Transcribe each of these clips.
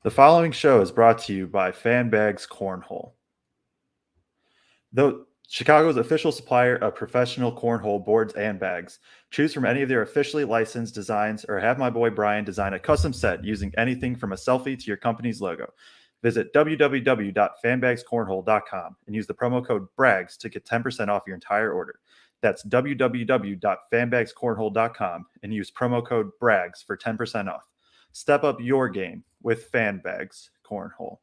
The following show is brought to you by Fanbags Cornhole. Though Chicago's official supplier of professional cornhole boards and bags. Choose from any of their officially licensed designs or have my boy Brian design a custom set using anything from a selfie to your company's logo. Visit www.fanbagscornhole.com and use the promo code BRAGS to get 10% off your entire order. That's www.fanbagscornhole.com and use promo code BRAGS for 10% off. Step up your game with Fanbags Cornhole.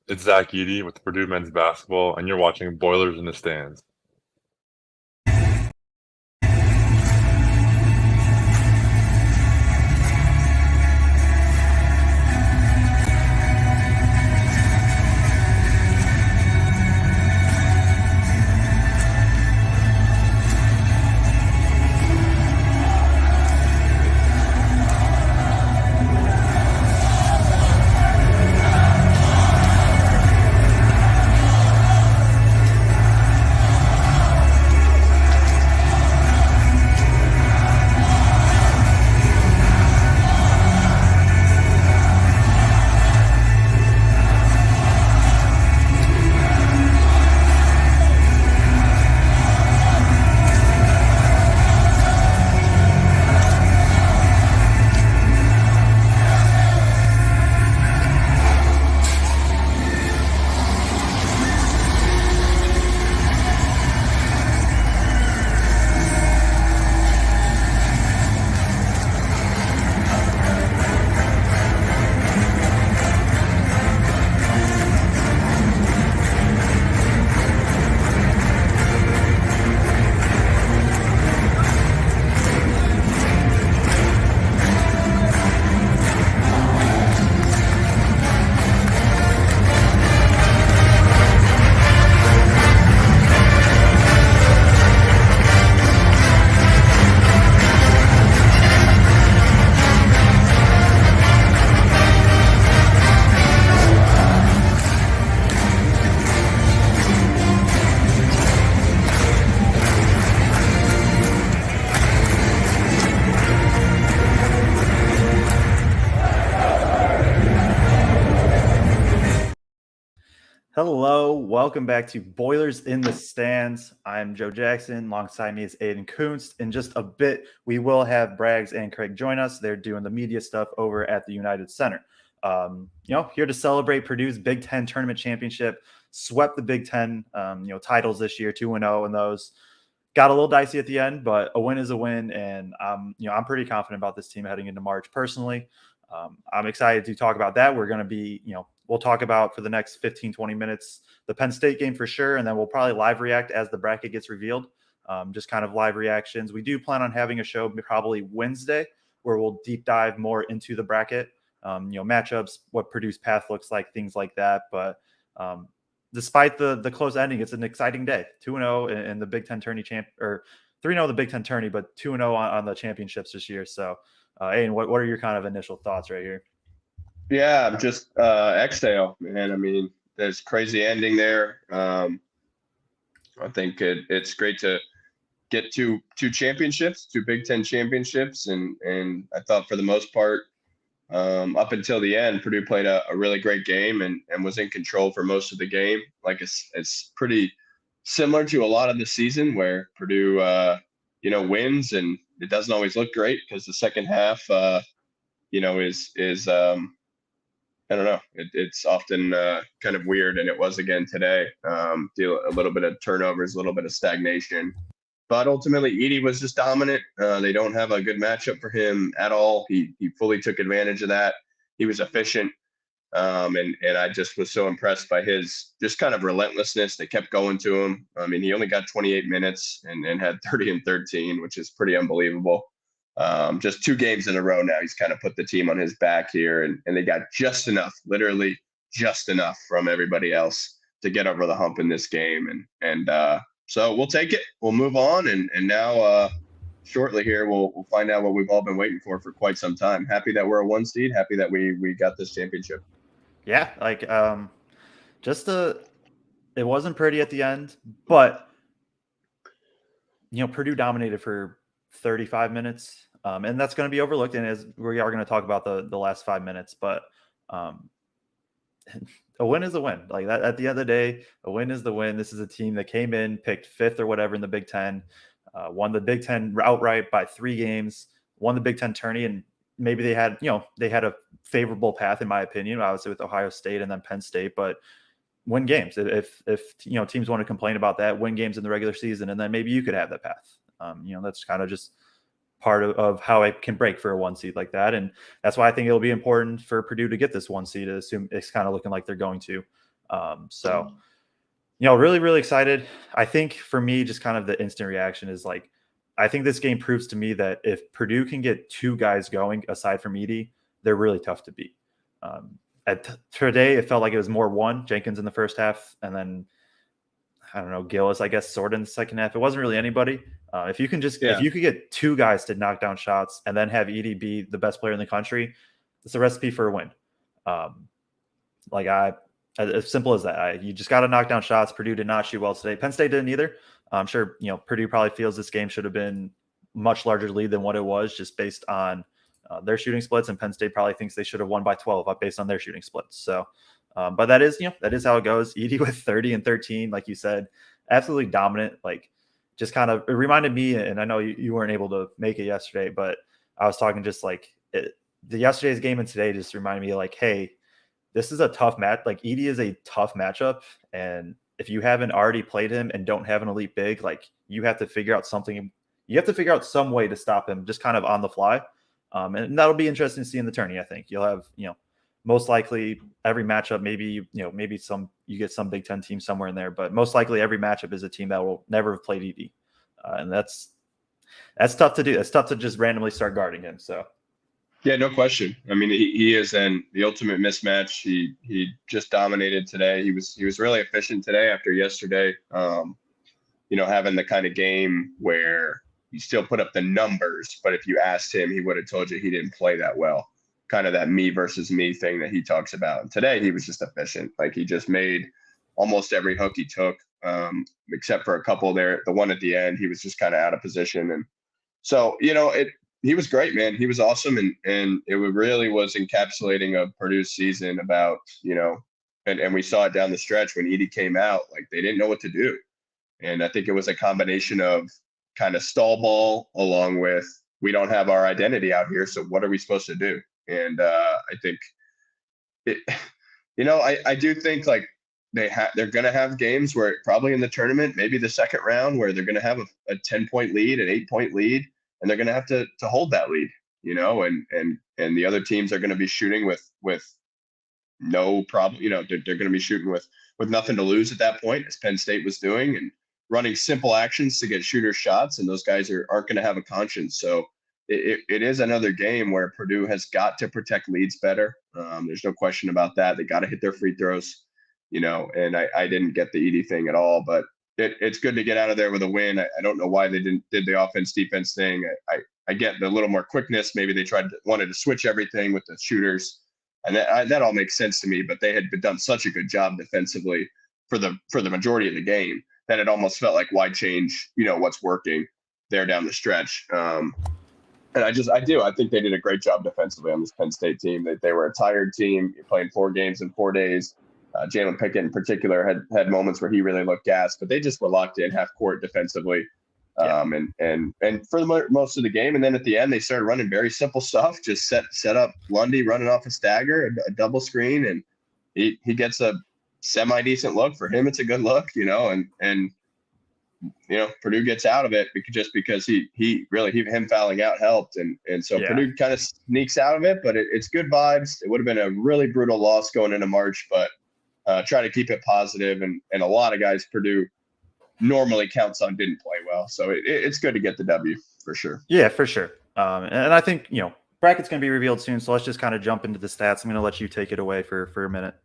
It's Zach Eady with Purdue men's basketball, and you're watching Boilers in the Stands. Hello, welcome back to Boilers in the Stands. I'm Joe Jackson. Alongside me is Aiden Kunst. In just a bit, we will have Braggs and Craig join us. They're doing the media stuff over at the United Center. Here to celebrate Purdue's Big Ten Tournament Championship. Swept the Big Ten, titles this year, 2-0 in those. Got a little dicey at the end, but a win is a win, and I'm pretty confident about this team heading into March. Personally, I'm excited to talk about that. We're going to be, we'll talk about for the next 15, 20 minutes, the Penn State game for sure. And then we'll probably live react as the bracket gets revealed. Just kind of live reactions. We do plan on having a show probably Wednesday where we'll deep dive more into the bracket, matchups, what Purdue's path looks like, things like that. But despite the close ending, it's an exciting day. 2-0 in the Big Ten tourney or 3-0 the Big Ten tourney, but 2-0 on the championships this year. So, Aiden, what are your kind of initial thoughts right here? Yeah, just exhale, man. I mean, there's crazy ending there. I think it's great to get two championships, two Big Ten championships, and I thought for the most part, up until the end, Purdue played a really great game and was in control for most of the game. Like it's pretty similar to a lot of the season where Purdue, wins, and it doesn't always look great because the second half, is I don't know. It's often kind of weird, and it was again today. Deal a little bit of turnovers, a little bit of stagnation, but ultimately Edey was just dominant. They don't have a good matchup for him at all. He fully took advantage of that. He was efficient. And I just was so impressed by his just kind of relentlessness. They kept going to him. I mean, he only got 28 minutes and had 30 and 13, which is pretty unbelievable. Just 2 games in a row now, he's kind of put the team on his back here, and they got just enough, literally just enough from everybody else to get over the hump in this game. And so we'll take it. We'll move on. And now shortly here, we'll find out what we've all been waiting for quite some time. Happy that we're a 1 seed. Happy that we got this championship. Yeah, like it wasn't pretty at the end, but Purdue dominated for 35 minutes, and that's going to be overlooked. And as we are going to talk about the last 5 minutes, but a win is a win. Like that, at the end of the day, a win is the win. This is a team that came in, picked 5th or whatever in the Big Ten, won the Big Ten outright by 3 games, won the Big Ten tourney, and maybe they had a favorable path, in my opinion, obviously with Ohio State and then Penn State, but win games. If teams want to complain about that, win games in the regular season, and then maybe you could have that path. That's kind of just part of how it can break for a 1 seed like that. And that's why I think it'll be important for Purdue to get this 1 seed, to assume it's kind of looking like they're going to. Really, really excited. I think for me, just kind of the instant reaction is like, I think this game proves to me that if Purdue can get 2 guys going aside from Edey, they're really tough to beat. Today, it felt like it was more 1, Jenkins in the first half, and then I don't know, Gillis, I guess, sort of in the second half. It wasn't really anybody. If you could get 2 guys to knock down shots and then have Edey be the best player in the country, it's a recipe for a win. As simple as that. You just got to knock down shots. Purdue did not shoot well today. Penn State didn't either. I'm sure Purdue probably feels this game should have been much larger lead than what it was, just based on their shooting splits, and Penn State probably thinks they should have won by 12 based on their shooting splits. So, but that is how it goes. Edey with 30 and 13, like you said, absolutely dominant. Like, just kind of, it reminded me, and I know you weren't able to make it yesterday, but I was talking just like the yesterday's game and today just reminded me like, hey, this is a tough match. Like, Edey is a tough matchup, and if you haven't already played him and don't have an elite big, like, you have to figure out something. You have to figure out some way to stop him, just kind of on the fly. And that'll be interesting to see in the tourney. I think you'll have, most likely every matchup, maybe you get some Big Ten team somewhere in there, but most likely every matchup is a team that will never have played Edey. And that's tough to do. It's tough to just randomly start guarding him. So. Yeah, no question. I mean, he is the ultimate mismatch. He just dominated today. He was really efficient today after yesterday. Having the kind of game where he still put up the numbers, but if you asked him, he would have told you he didn't play that well. Kind of that me versus me thing that he talks about. And today he was just efficient. Like, he just made almost every hook he took, except for a couple there. The one at the end, he was just kind of out of position. And so, he was great, man. He was awesome. And it really was encapsulating of Purdue's season about, and we saw it down the stretch when Edey came out, like, they didn't know what to do. And I think it was a combination of kind of stall ball along with, we don't have our identity out here, so what are we supposed to do? And I think I do think like they're going to have games where probably in the tournament, maybe the second round, where they're going to have a 10-point lead, an 8-point lead, and they're going to have to hold that lead, and the other teams are going to be shooting with no problem. They're going to be shooting with nothing to lose at that point, as Penn State was doing, and running simple actions to get shooter shots. And those guys aren't going to have a conscience. So it is another game where Purdue has got to protect leads better. There's no question about that. They got to hit their free throws, and I didn't get the Edey thing at all, but it's good to get out of there with a win. I don't know why they did the offense defense thing. I get the little more quickness. Maybe they wanted to switch everything with the shooters, and that all makes sense to me, but they had done such a good job defensively for the majority of the game that it almost felt like, why change, what's working there down the stretch. And I think they did a great job defensively on this Penn State team. They were a tired team playing 4 games in 4 days. Jalen Pickett in particular had moments where he really looked gassed, but they just were locked in half court defensively. And for most of the game. And then at the end, they started running very simple stuff, just set up Lundy running off a stagger, a double screen. And he gets a semi-decent look. For him, it's a good look, and Purdue gets out of it because him fouling out helped. And so Purdue kind of sneaks out of it, but it's good vibes. It would have been a really brutal loss going into March, but try to keep it positive. And a lot of guys Purdue normally counts on didn't play well. So it's good to get the W for sure. Yeah, for sure. And I think, bracket's going to be revealed soon. So let's just kind of jump into the stats. I'm going to let you take it away for a minute.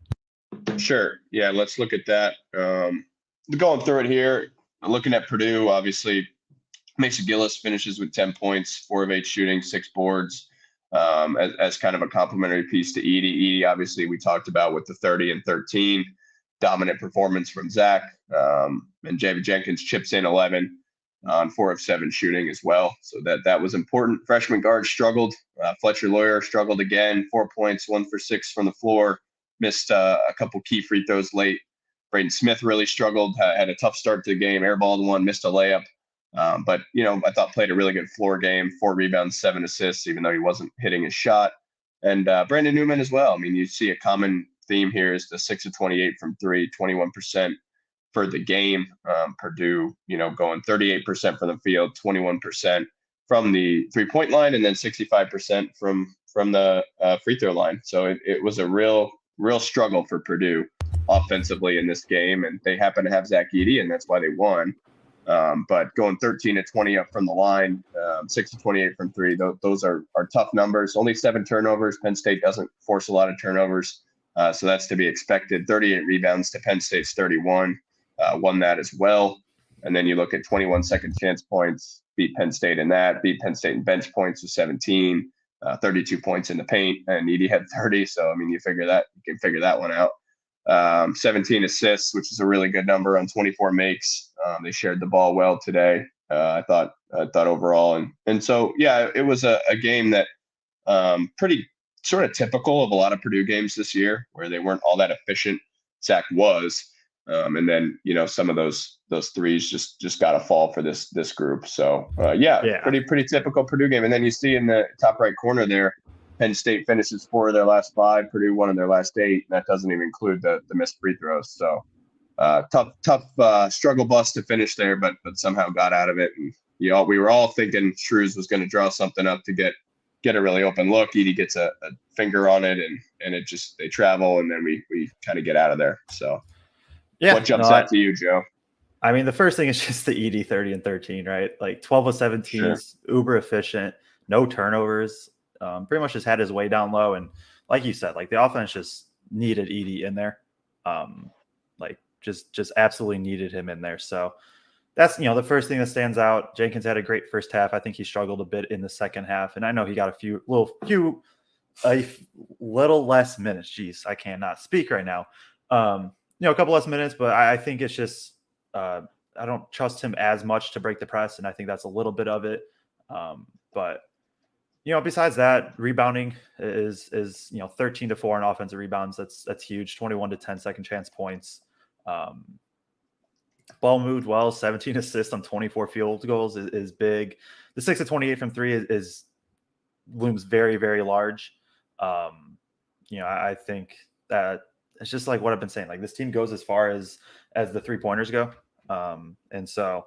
Sure. Yeah, let's look at that. Going through it here, looking at Purdue, obviously, Mason Gillis finishes with 10 points, 4 of 8 shooting, 6 boards, as kind of a complimentary piece to Edie. Edie, obviously, we talked about with the 30 and 13, dominant performance from Zach. And David Jenkins chips in 11 on 4 of 7 shooting as well. So that was important. Freshman guard struggled. Fletcher Lawyer struggled again, 4 points, 1 for 6 from the floor. Missed a couple key free throws late. Braden Smith really struggled, had a tough start to the game, airballed one, missed a layup. But I thought played a really good floor game, 4 rebounds, 7 assists, even though he wasn't hitting his shot. And Brandon Newman as well. I mean, you see a common theme here is the 6 of 28 from 3, 21% for the game. Purdue, going 38% from the field, 21% from the 3-point line, and then 65% from the free throw line. So it was a real struggle for Purdue offensively in this game, and they happen to have Zach Edey, and that's why they won. But going 13 to 20 up from the line, 6 to 28 from 3, those are tough numbers. Only 7 turnovers. Penn State doesn't force a lot of turnovers, so that's to be expected. 38 rebounds to Penn State's 31, won that as well. And then you look at 21 second chance points, beat Penn State in that, beat Penn State in bench points with 17. 32 points in the paint, and Edey had 30. So, I mean, you can figure that one out. 17 assists, which is a really good number on 24 makes. They shared the ball well today. I thought overall. And so, yeah, it was a game that pretty sort of typical of a lot of Purdue games this year where they weren't all that efficient. Zach was. And then, some of those threes just got to fall for this group. So, pretty typical Purdue game. And then you see in the top right corner there, Penn State finishes 4 of their last 5, Purdue 1 of their last 8. And that doesn't even include the missed free throws. So, tough struggle bus to finish there, but somehow got out of it. And we were all thinking Shrews was going to draw something up to get a really open look. Edey gets a finger on it, and it just they travel, and then we kind of get out of there. So. Yeah, what jumps out to you, Joe? I mean, the first thing is just the Edey 30 and 13, right? Like 12 of 17 is uber efficient, no turnovers, pretty much just had his way down low. And like you said, like the offense just needed Edey in there. Just absolutely needed him in there. So that's, the first thing that stands out. Jenkins had a great first half. I think he struggled a bit in the second half. And I know he got a little less minutes. Jeez, I cannot speak right now. A couple less minutes, but I think it's just I don't trust him as much to break the press, and I think that's a little bit of it. But besides that, rebounding is 13 to 4 in offensive rebounds. That's huge. 21 to 10 second chance points. Ball moved well. 17 assists on 24 field goals is big. The 6 to 28 from 3 looms very, very large. I think that. It's just like what I've been saying. Like this team goes as far as the 3-pointers go. And so,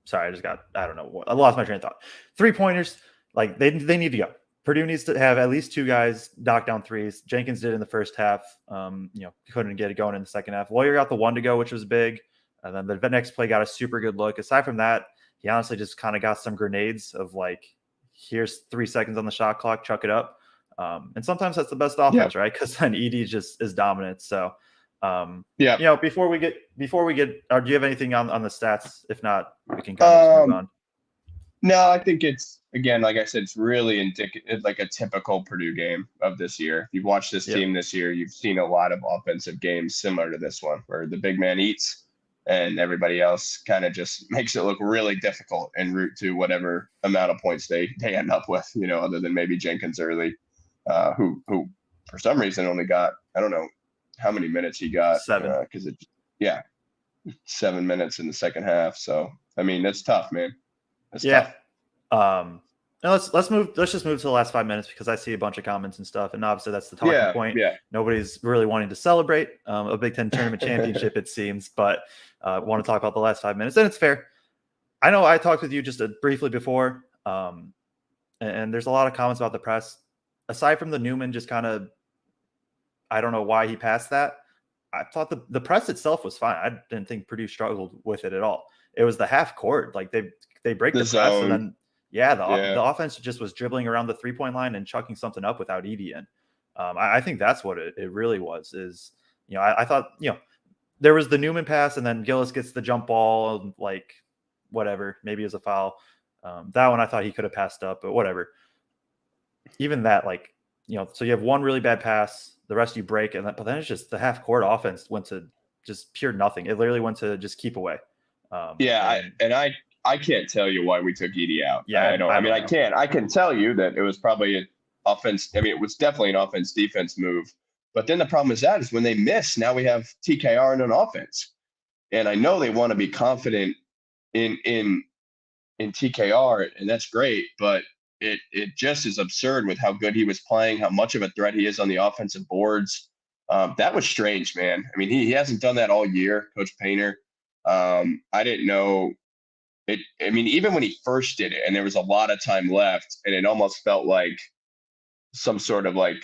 sorry, I lost my train of thought. 3-pointers, like they need to go. Purdue needs to have at least 2 guys knock down threes. Jenkins did in the first half. Couldn't get it going in the second half. Lawyer got the 1 to go, which was big. And then the next play got a super good look. Aside from that, he honestly just kind of got some grenades of like, here's 3 seconds on the shot clock, chuck it up. And sometimes that's the best offense, right? Because then Edey just is dominant. So, before we get, do you have anything on the stats? If not, we can kind of move on. No, I think it's, again, like I said, it's really indicative, like a typical Purdue game of this year. If you've watched this team this year, you've seen a lot of offensive games similar to this one, where the big man eats and everybody else kind of just makes it look really difficult en route to whatever amount of points they end up with, other than maybe Jenkins early. Who for some reason only got, I don't know how many minutes he got. 7. 7 minutes in the second half. So, I mean, that's tough, man. That's tough. Now let's move. Let's just move to the last 5 minutes because I see a bunch of comments and stuff, and obviously that's the talking point. Yeah. Nobody's really wanting to celebrate a Big Ten tournament championship, it seems, but want to talk about the last 5 minutes, and it's fair. I know I talked with you just briefly before, and there's a lot of comments about the press. Aside from the Newman, just kind of, I don't know why he passed that. I thought the press itself was fine. I didn't think Purdue struggled with it at all. It was the half court, like they break the press, and then the offense just was dribbling around the 3-point line and chucking something up without Edey in. I think that's what it really was. Is I thought there was the Newman pass, and then Gillis gets the jump ball, like whatever, maybe it was a foul. That one I thought he could have passed up, but whatever. Even that, like so you have one really bad pass, the rest you break, but then it's just the half court offense went to just pure nothing. It literally went to just keep away. I can't tell you why we took Edey out. Yeah, I can tell you that it was probably an offense. I mean, it was definitely an offense-defense move. But then the problem is when they miss, now we have TKR in an offense. And I know they want to be confident in TKR, and that's great. But it just is absurd with how good he was playing, how much of a threat he is on the offensive boards. That was strange, man. I mean, he hasn't done that all year, Coach Painter. I didn't know it. I mean, even when he first did it and there was a lot of time left, and it almost felt like some sort of like,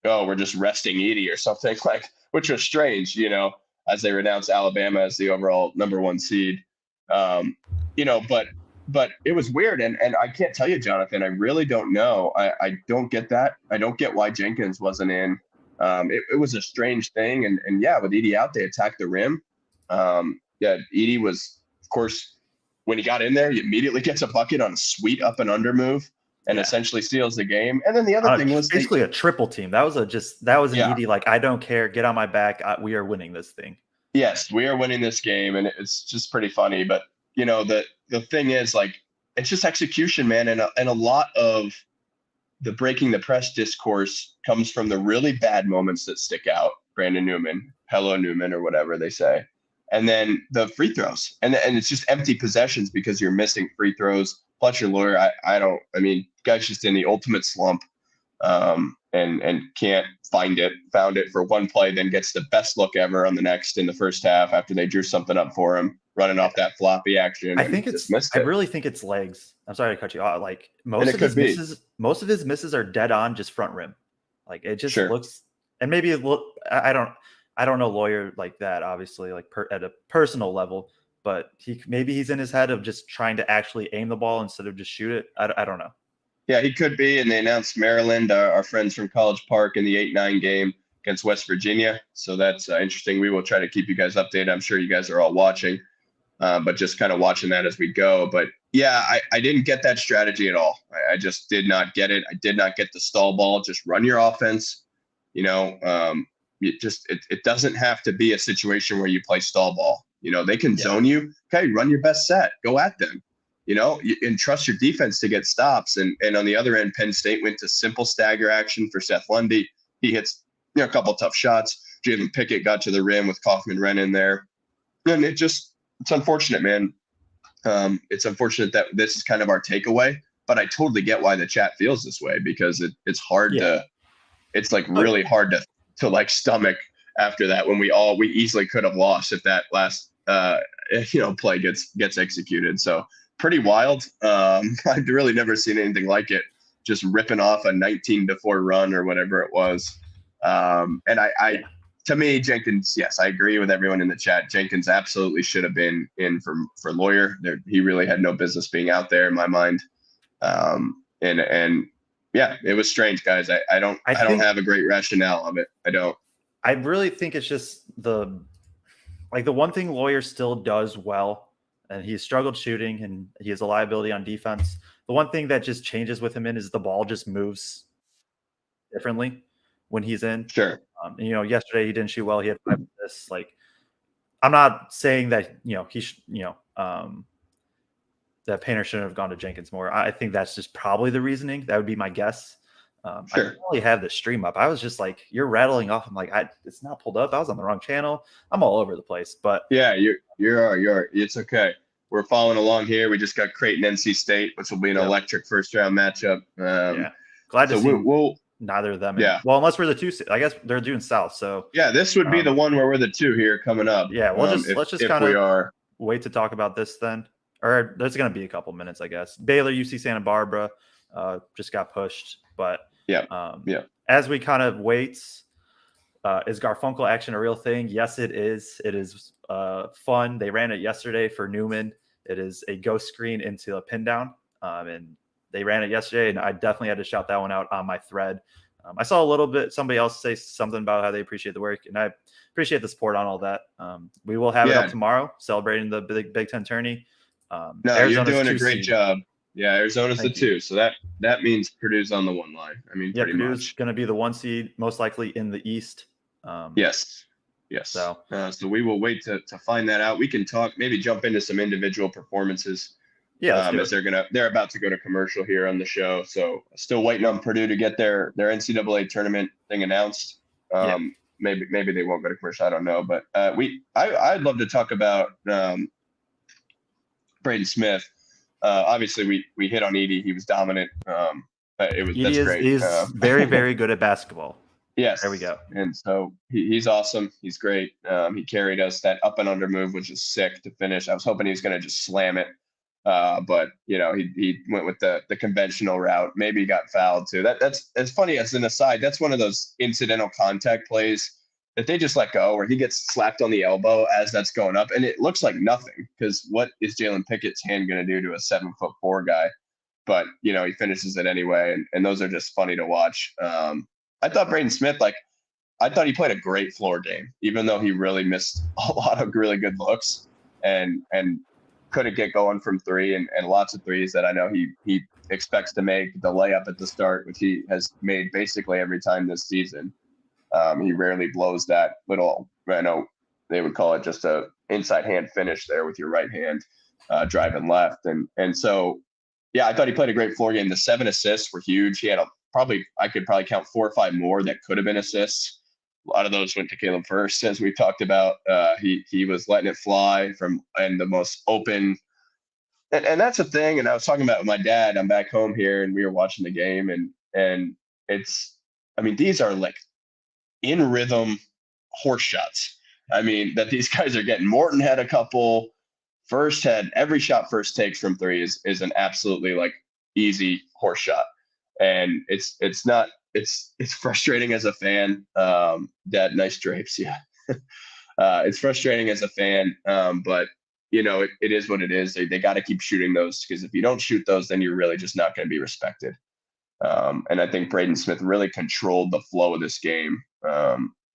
oh, we're just resting Edey or something, like, which was strange, as they renounced Alabama as the overall #1 seed. But it was weird. And I can't tell you, Jonathan, I really don't know. I don't get that. I don't get why Jenkins wasn't in. It was a strange thing. And yeah, with Edey out, they attacked the rim. Edey was, of course, when he got in there, he immediately gets a bucket on a sweet up and under move and essentially steals the game. And then the other thing was basically a triple team. That was an Edey, like, I don't care, get on my back. We are winning this thing. Yes, we are winning this game. And it's just pretty funny. But, the thing is, like, it's just execution, man. And a lot of the breaking the press discourse comes from the really bad moments that stick out. Brandon Newman, hello Newman, or whatever they say. And then the free throws. And it's just empty possessions because you're missing free throws. Fletcher Lawyer, guy's just in the ultimate slump and can't found it for one play, then gets the best look ever on the next in the first half after they drew something up for him, running off that floppy action. I really think it's legs. I'm sorry to cut you off. Like most of his misses are dead on, just front rim. Like it just looks, and maybe I don't know Lawyer like that, obviously, like at a personal level, but he's in his head of just trying to actually aim the ball instead of just shoot it. I don't know. Yeah, he could be. And they announced Maryland, our friends from College Park, in the 8-9 game against West Virginia. So that's interesting. We will try to keep you guys updated. I'm sure you guys are all watching, but just kind of watching that as we go. But yeah, I didn't get that strategy at all. I just did not get it. I did not get the stall ball. Just run your offense. It doesn't have to be a situation where you play stall ball. They can zone you. Okay, run your best set. Go at them. And trust your defense to get stops. And on the other end, Penn State went to simple stagger action for Seth Lundy. He hits a couple tough shots. Jalen Pickett got to the rim with Kaufman-Renn in there. And it's unfortunate, man. It's unfortunate that this is kind of our takeaway, but I totally get why the chat feels this way, because it's hard it's like really hard to like stomach after that, when we easily could have lost if that last play gets executed. So pretty wild. I've really never seen anything like it, just ripping off a 19-4 run or whatever it was. To me, Jenkins, yes, I agree with everyone in the chat. Jenkins absolutely should have been in for Lawyer. He really had no business being out there in my mind. And yeah, it was strange, guys. I don't have a great rationale of it. I don't. I really think it's just the one thing Lawyer still does well, and he's struggled shooting, and he has a liability on defense. The one thing that just changes with him is the ball just moves differently when he's in. Sure. Yesterday he didn't shoot well. He had 5 assists. Like, I'm not saying that he should, that Painter shouldn't have gone to Jenkins more. I think that's just probably the reasoning. That would be my guess. Sure. I didn't really have the stream up. I was just like, you're rattling off. I'm like, it's not pulled up. I was on the wrong channel. I'm all over the place. But yeah, you're. It's okay. we're following along here. We just got Creighton NC State, which will be an electric first round matchup. Glad to see we'll neither of them. Yeah. Well, unless we're the 2, I guess they're doing South. So yeah, this would be the one where we're the 2 here coming up. Yeah, let's just kind of wait to talk about this then. Or there's going to be a couple minutes, I guess. Baylor, UC Santa Barbara, just got pushed. But as we kind of wait, is Garfunkel action a real thing? Yes, it is. It is fun. They ran it yesterday for Newman. It is a ghost screen into a pin down. And they ran it yesterday, and I definitely had to shout that one out on my thread. I saw a little bit, somebody else say something about how they appreciate the work, and I appreciate the support on all that. We will have it up tomorrow, celebrating the Big Ten tourney. No, Arizona's you're doing a great job. Yeah, Arizona's the 2, so that means Purdue's on the 1 line. I mean, pretty Purdue's going to be the 1 seed, most likely in the East. Yes. So we will wait to find that out. We can maybe jump into some individual performances. Yeah, as they're about to go to commercial here on the show. So still waiting on Purdue to get their NCAA tournament thing announced. Maybe they won't go to commercial. I don't know, but I'd love to talk about Braden Smith. Obviously we hit on Edie. He was dominant. That's great. He's very, very good at basketball. Yes. There we go. And so he's awesome. He's great. He carried us. That up and under move, which is sick to finish. I was hoping he was going to just slam it. But he went with the conventional route. Maybe he got fouled too. That's funny as an aside. That's one of those incidental contact plays that they just let go, where he gets slapped on the elbow as that's going up, and it looks like nothing, because what is Jalen Pickett's hand going to do to a 7'4" guy? But he finishes it anyway, and those are just funny to watch. I thought Braden Smith, I thought he played a great floor game, even though he really missed a lot of really good looks and couldn't get going from 3 and lots of threes that I know he expects to make. The layup at the start, which he has made basically every time this season. He rarely blows that little, I know they would call it just a inside hand finish there with your right hand driving left. And so, I thought he played a great floor game. The 7 assists were huge. He had I could probably count 4 or 5 more that could have been assists. A lot of those went to Caleb First, as we talked about. He was letting it fly and the most open. And that's the thing. And I was talking about with my dad. I'm back home here, and we were watching the game, and these are like in rhythm horse shots. That these guys are getting. Morton had a couple. First had every shot First takes from 3 is an absolutely easy horse shot. And it's frustrating as a fan. Dad, nice drapes. Yeah. It's frustrating as a fan. But it is what it is. They got to keep shooting those, because if you don't shoot those, then you're really just not going to be respected. And I think Braden Smith really controlled the flow of this game.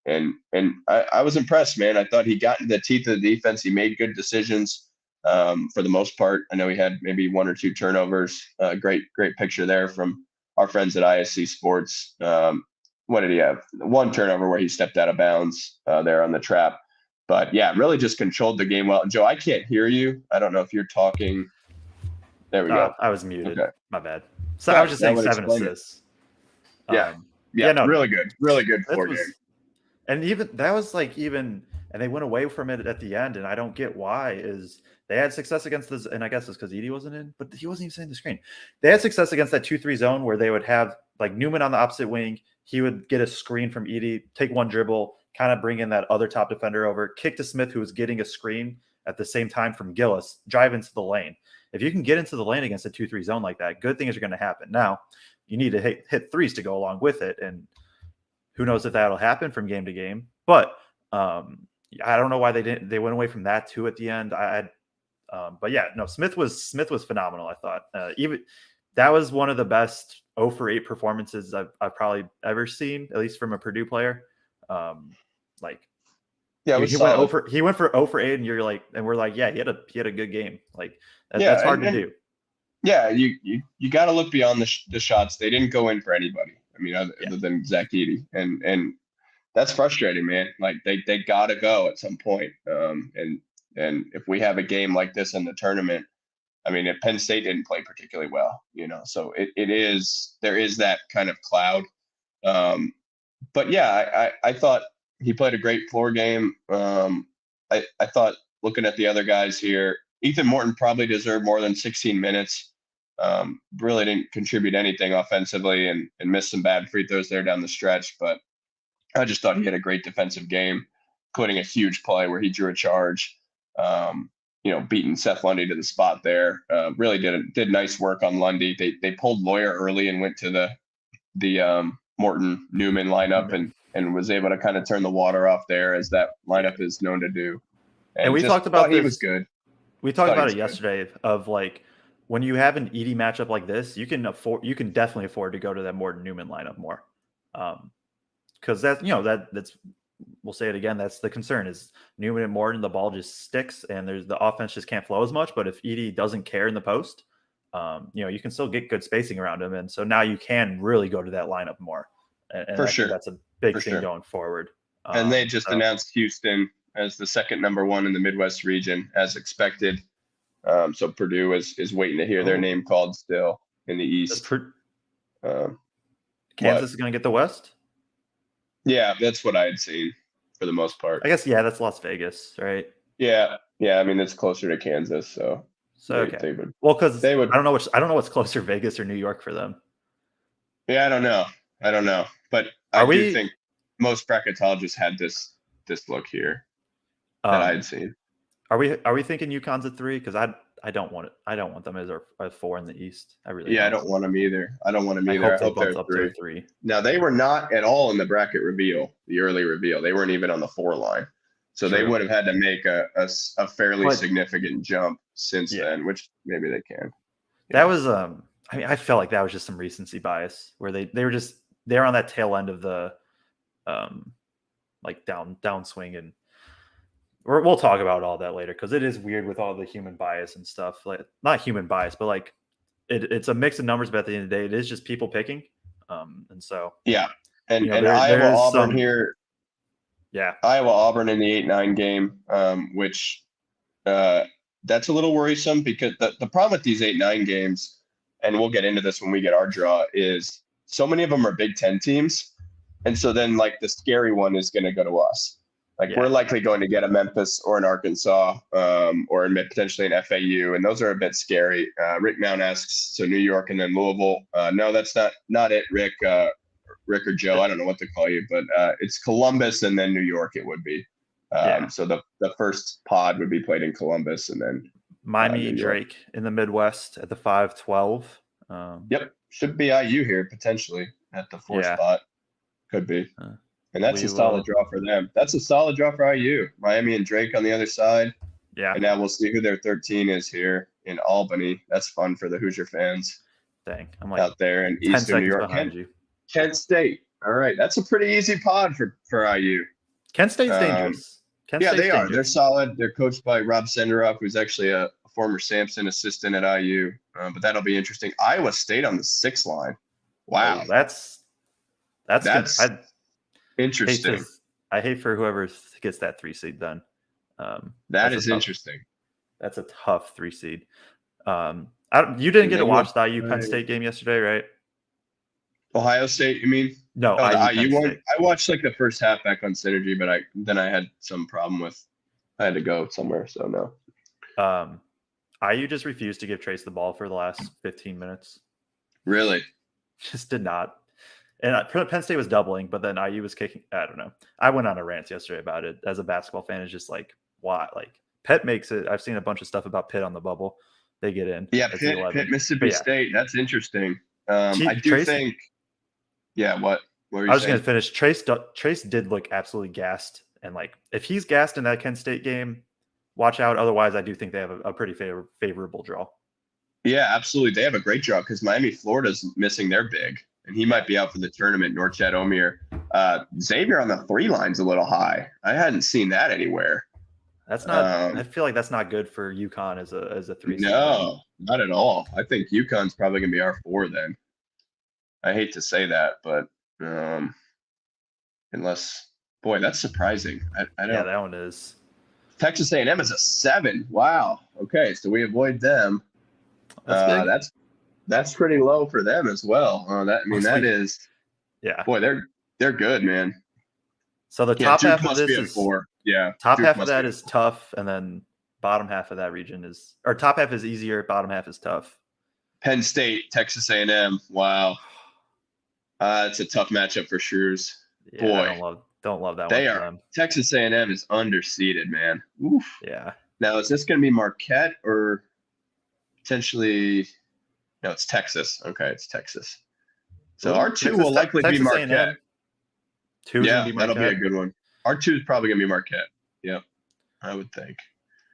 And I was impressed, man. I thought he got into the teeth of the defense. He made good decisions for the most part. I know he had maybe 1 or 2 turnovers. Great picture there from our friends at ISC Sports. What did he have? 1 turnover where he stepped out of bounds there on the trap. But really just controlled the game well. Joe, I can't hear you. I don't know if you're talking. There we go. I was muted. Okay. My bad. So I was just saying 7 assists. Really good floor game. And even that was and they went away from it at the end, and I don't get why. Is they had success against this, and I guess it's because Edie wasn't in, but he wasn't even setting the screen. They had success against that 2-3 zone where they would have Newman on the opposite wing. He would get a screen from Edie, take 1 dribble, kind of bring in that other top defender over, kick to Smith, who was getting a screen at the same time from Gillis, drive into the lane. If you can get into the lane against a 2-3 zone like that, good things are going to happen. Now, you need to hit threes to go along with it, and who knows if that'll happen from game to game. But I don't know why they went away from that too at the end. Smith was phenomenal. I thought even that was one of the best 0 for 8 performances I've probably ever seen, at least from a Purdue player. He went for 0 for 8, and we're like, he had a good game. That's hard to do. Yeah, you got to look beyond the shots. They didn't go in for anybody. Other than Zach Edey, and that's frustrating, man. They got to go at some point. And if we have a game like this in the tournament, if Penn State didn't play particularly well, so there is that kind of cloud. But I thought he played a great floor game. I thought, looking at the other guys here, Ethan Morton probably deserved more than 16 minutes. Really didn't contribute anything offensively and missed some bad free throws there down the stretch. But I just thought he had a great defensive game, including a huge play where he drew a charge, beating Seth Lundy to the spot there. Really did nice work on Lundy. They pulled Lawyer early and went to the Morton Newman lineup and was able to kind of turn the water off there, as that lineup is known to do. And we talked about he was good. We talked about it yesterday of like when you have an Edey matchup like this, you can definitely afford to go to that Morton Newman lineup more. Because that's we'll say it again, that's the concern is Newman and Morton, the ball just sticks and the offense just can't flow as much. But if Edey doesn't care in the post, you can still get good spacing around him. And so now you can really go to that lineup more. And for sure. That's a big thing going forward. And they just announced Houston as the second number one in the Midwest region, as expected. So Purdue is waiting to hear their name called still in the East. Kansas is going to get the West? Yeah, that's what I had seen for the most part. I guess, that's Las Vegas, right? Yeah. I mean, it's closer to Kansas, so okay. They would, well, because I don't know what's closer, Vegas or New York for them. Yeah, I don't know, but I do think most bracketologists had this look here that I had seen. Are we thinking UConn's at 3? Because I don't want it. I don't want them as a 4 in the East. I don't want them either. I hope they're up to 3. Now they were not at all in the bracket reveal, the early reveal. They weren't even on the 4 line, so they would have had to make a fairly significant jump since then, which maybe they can. That was I felt like that was just some recency bias where they're on that tail end of the like downswing, and we'll talk about all that later because it is weird with all the human bias and stuff. Like not human bias, but like it's a mix of numbers. But at the end of the day, it is just people picking, and so and Iowa Auburn here. Yeah, Iowa Auburn in the 8-9 game, which that's a little worrisome because the problem with these 8-9 games, and we'll get into this when we get our draw, is so many of them are Big Ten teams. And so then like the scary one is going to go to us. Like we're likely going to get a Memphis or an Arkansas or potentially an FAU. And those are a bit scary. Rick Mount asks, so New York and then Louisville. No, that's not it, Rick. Rick or Joe, I don't know what to call you, but it's Columbus and then New York it would be. So the first pod would be played in Columbus and then Miami Drake in the Midwest at the 5-12. Yep. Should be IU here potentially at the 4th spot. Could be. And that's a solid draw for them. That's a solid draw for IU. Miami and Drake on the other side. Yeah. And now we'll see who their 13 is here in Albany. That's fun for the Hoosier fans. Dang. I'm like out there in Eastern New York. Kent State. All right. That's a pretty easy pod for IU. Kent State's dangerous. They are. They're solid. They're coached by Rob Senderoff, who's actually a former Sampson assistant at IU. But that'll be interesting. Iowa State on the 6 line. Wow. That's interesting. I hate for whoever gets that 3 seed then. That is interesting. That's a tough 3 seed. You didn't get to watch the IU Penn State game yesterday, right? Ohio State, you mean? No, the IU one. I watched like the first half back on Synergy, but I had some problem with. I had to go somewhere, so no. IU just refused to give Trace the ball for the last 15 minutes. Really? Just did not. And Penn State was doubling, but then IU was kicking. I don't know. I went on a rant yesterday about it. As a basketball fan, it's just like, why? Like, Pitt makes it. I've seen a bunch of stuff about Pitt on the bubble. They get in. Yeah, Pitt Mississippi State. That's interesting. I do think. Yeah, what were you I was going to finish. Trace did look absolutely gassed. And, like, if he's gassed in that Kent State game, watch out. Otherwise, I do think they have a pretty favorable draw. Yeah, absolutely. They have a great draw because Miami, Florida's missing their big. And he might be out for the tournament, Norchad Omier. Xavier on the 3 line's a little high. I hadn't seen that anywhere. That's not. I feel like that's not good for UConn as a 3. No, not at all. I think UConn's probably gonna be our 4 then. I hate to say that, but unless, boy, that's surprising. I don't. Yeah, that one is. Texas A&M is a 7. Wow. Okay, so we avoid them. That's pretty low for them as well. That is. Yeah. Boy, they're good, man. So the top half of this is 4. Yeah. Top half of that is tough, and then bottom half of that region is, or top half is easier, bottom half is tough. Penn State, Texas A&M. Wow. It's a tough matchup for Shrews. Yeah, Boy, I don't love that they one for are. them. Texas A&M is underseeded, man. Oof. Yeah. Now, is this going to be Marquette or potentially? No, it's Texas. Okay, it's Texas. So Ooh, R2 will likely be Marquette. A&M. Two's Yeah, gonna be Marquette. that'll be a good one. R2 is probably going to be Marquette. Yep, I would think.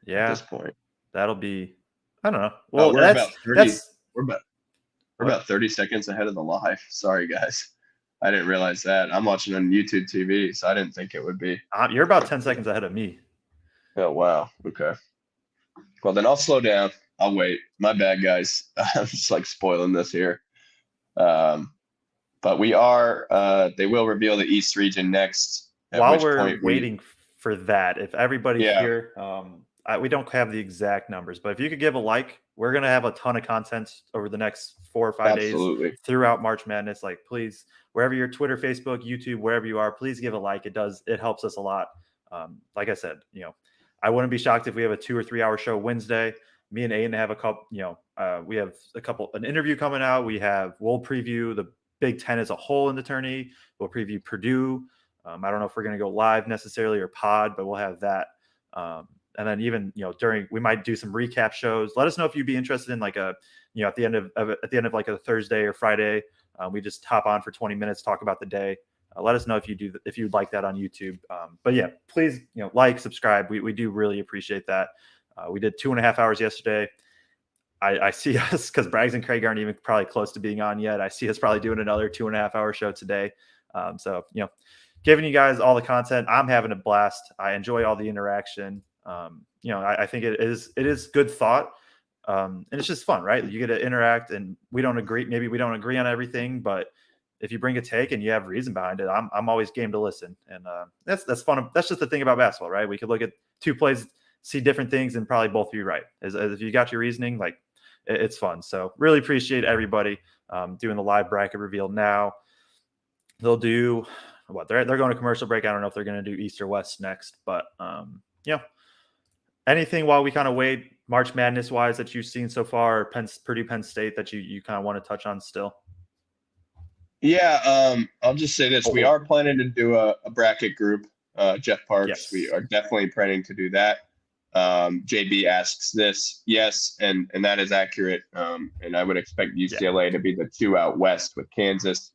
Yeah. At this point, that'll be. I don't know. Well, we're about 30. We're about 30 seconds ahead of the live. Sorry, guys. I didn't realize that. I'm watching on YouTube TV, so I didn't think it would be. You're about 10 seconds ahead of me. Oh, wow. Okay. Well, then I'll slow down. I'll wait. My bad, guys. I'm just like spoiling this here. But we are, they will reveal the East region next. While we're waiting for that, if everybody here, we don't have the exact numbers, but if you could give a like, we're going to have a ton of content over the next 4 or 5 days throughout March Madness. Like, please, wherever you're, Twitter, Facebook, YouTube, wherever you are, please give a like. It helps us a lot. Like I said, I wouldn't be shocked if we have a 2 or 3 hour show Wednesday. Me and Aiden have a couple, we have an interview coming out. We'll preview the Big Ten as a whole in the tourney. We'll preview Purdue. I don't know if we're going to go live necessarily or pod, but we'll have that. And then even, we might do some recap shows. Let us know if you'd be interested in like at the end of like a Thursday or Friday, we just hop on for 20 minutes, talk about the day. Let us know if you'd like that on YouTube. But yeah, please, like, subscribe. We do really appreciate that. We did 2.5 hours yesterday. I see us, because Braggs and Craig aren't even probably close to being on yet. I see us probably doing another 2.5 hour show today. So, giving you guys all the content. I'm having a blast. I enjoy all the interaction. I think it is good thought. And it's just fun, right? You get to interact, and maybe we don't agree on everything, but if you bring a take and you have reason behind it, I'm always game to listen. And that's fun. That's just the thing about basketball, right? We could look at 2 plays, see different things, and probably both of you right. As if you got your reasoning, like, it's fun. So really appreciate everybody doing the live bracket reveal now. They'll do they're going to commercial break. I don't know if they're going to do East or West next, but anything while we kind of wait March Madness wise that you've seen so far, Purdue, Penn State, that you kind of want to touch on still? Yeah, I'll just say this. We are planning to do a bracket group. Jeff Parks, yes. We are definitely planning to do that. JB asks this. Yes, and that is accurate. And I would expect UCLA to be the 2 out west with Kansas,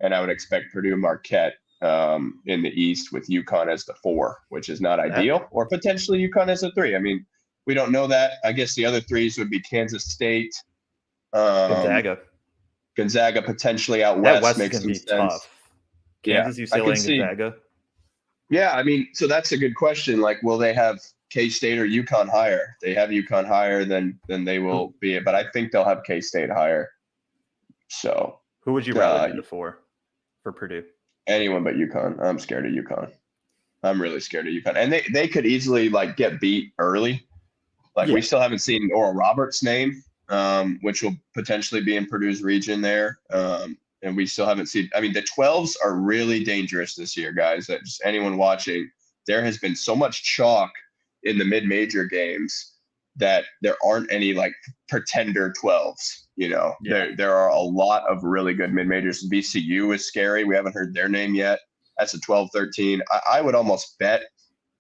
and I would expect Purdue and Marquette in the East with UConn as the 4, which is not ideal, or potentially UConn as a 3. I mean, we don't know that. I guess the other 3s would be Kansas State, Gonzaga potentially out west. That west makes can be sense. Tough. Kansas, UCLA, and Gonzaga. Yeah, I mean, so that's a good question. Like, will they have K-State or UConn higher? They have UConn higher, then they will be it. But I think they'll have K-State higher. So who would you rather do for Purdue? Anyone but UConn. I'm scared of UConn. I'm really scared of UConn. And they could easily like get beat early. Like we still haven't seen Oral Roberts' name, which will potentially be in Purdue's region there. And we still haven't seen. I mean, the 12s are really dangerous this year, guys. That just anyone watching, there has been so much chalk in the mid-major games that there aren't any like pretender 12s. There are a lot of really good mid-majors. VCU is scary. We haven't heard their name yet. That's a 12-13. I would almost bet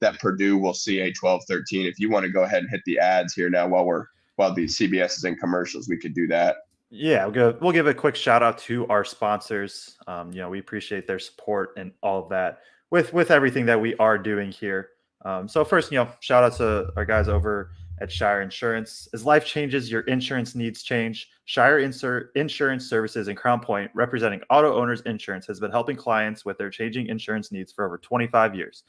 that Purdue will see a 12-13. If you want to go ahead and hit the ads here now while the CBS is in commercials, we could do that. Yeah, we'll give a quick shout out to our sponsors. We appreciate their support and all of that with everything that we are doing here. So first, shout out to our guys over at Shire Insurance. As life changes, your insurance needs change. Shire Insurance Services in Crown Point, representing auto owners insurance, has been helping clients with their changing insurance needs for over 25 years.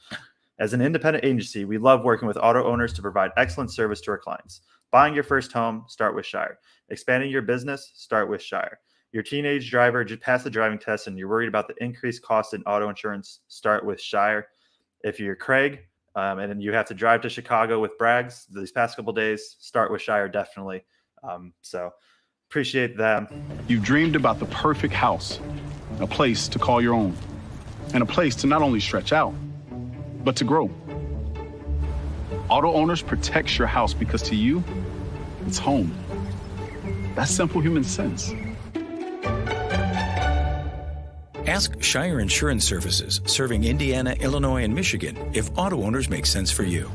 As an independent agency, we love working with auto owners to provide excellent service to our clients. Buying your first home, start with Shire. Expanding your business, start with Shire. Your teenage driver just passed the driving test and you're worried about the increased cost in auto insurance, start with Shire. If you're Craig, and then you have to drive to Chicago with Braggs these past couple days, start with Shire, definitely. So appreciate them. You've dreamed about the perfect house, a place to call your own, and a place to not only stretch out, but to grow. Auto Owners protects your house because to you, it's home. That's simple human sense. Ask Shire Insurance Services, serving Indiana, Illinois, and Michigan, if Auto Owners make sense for you.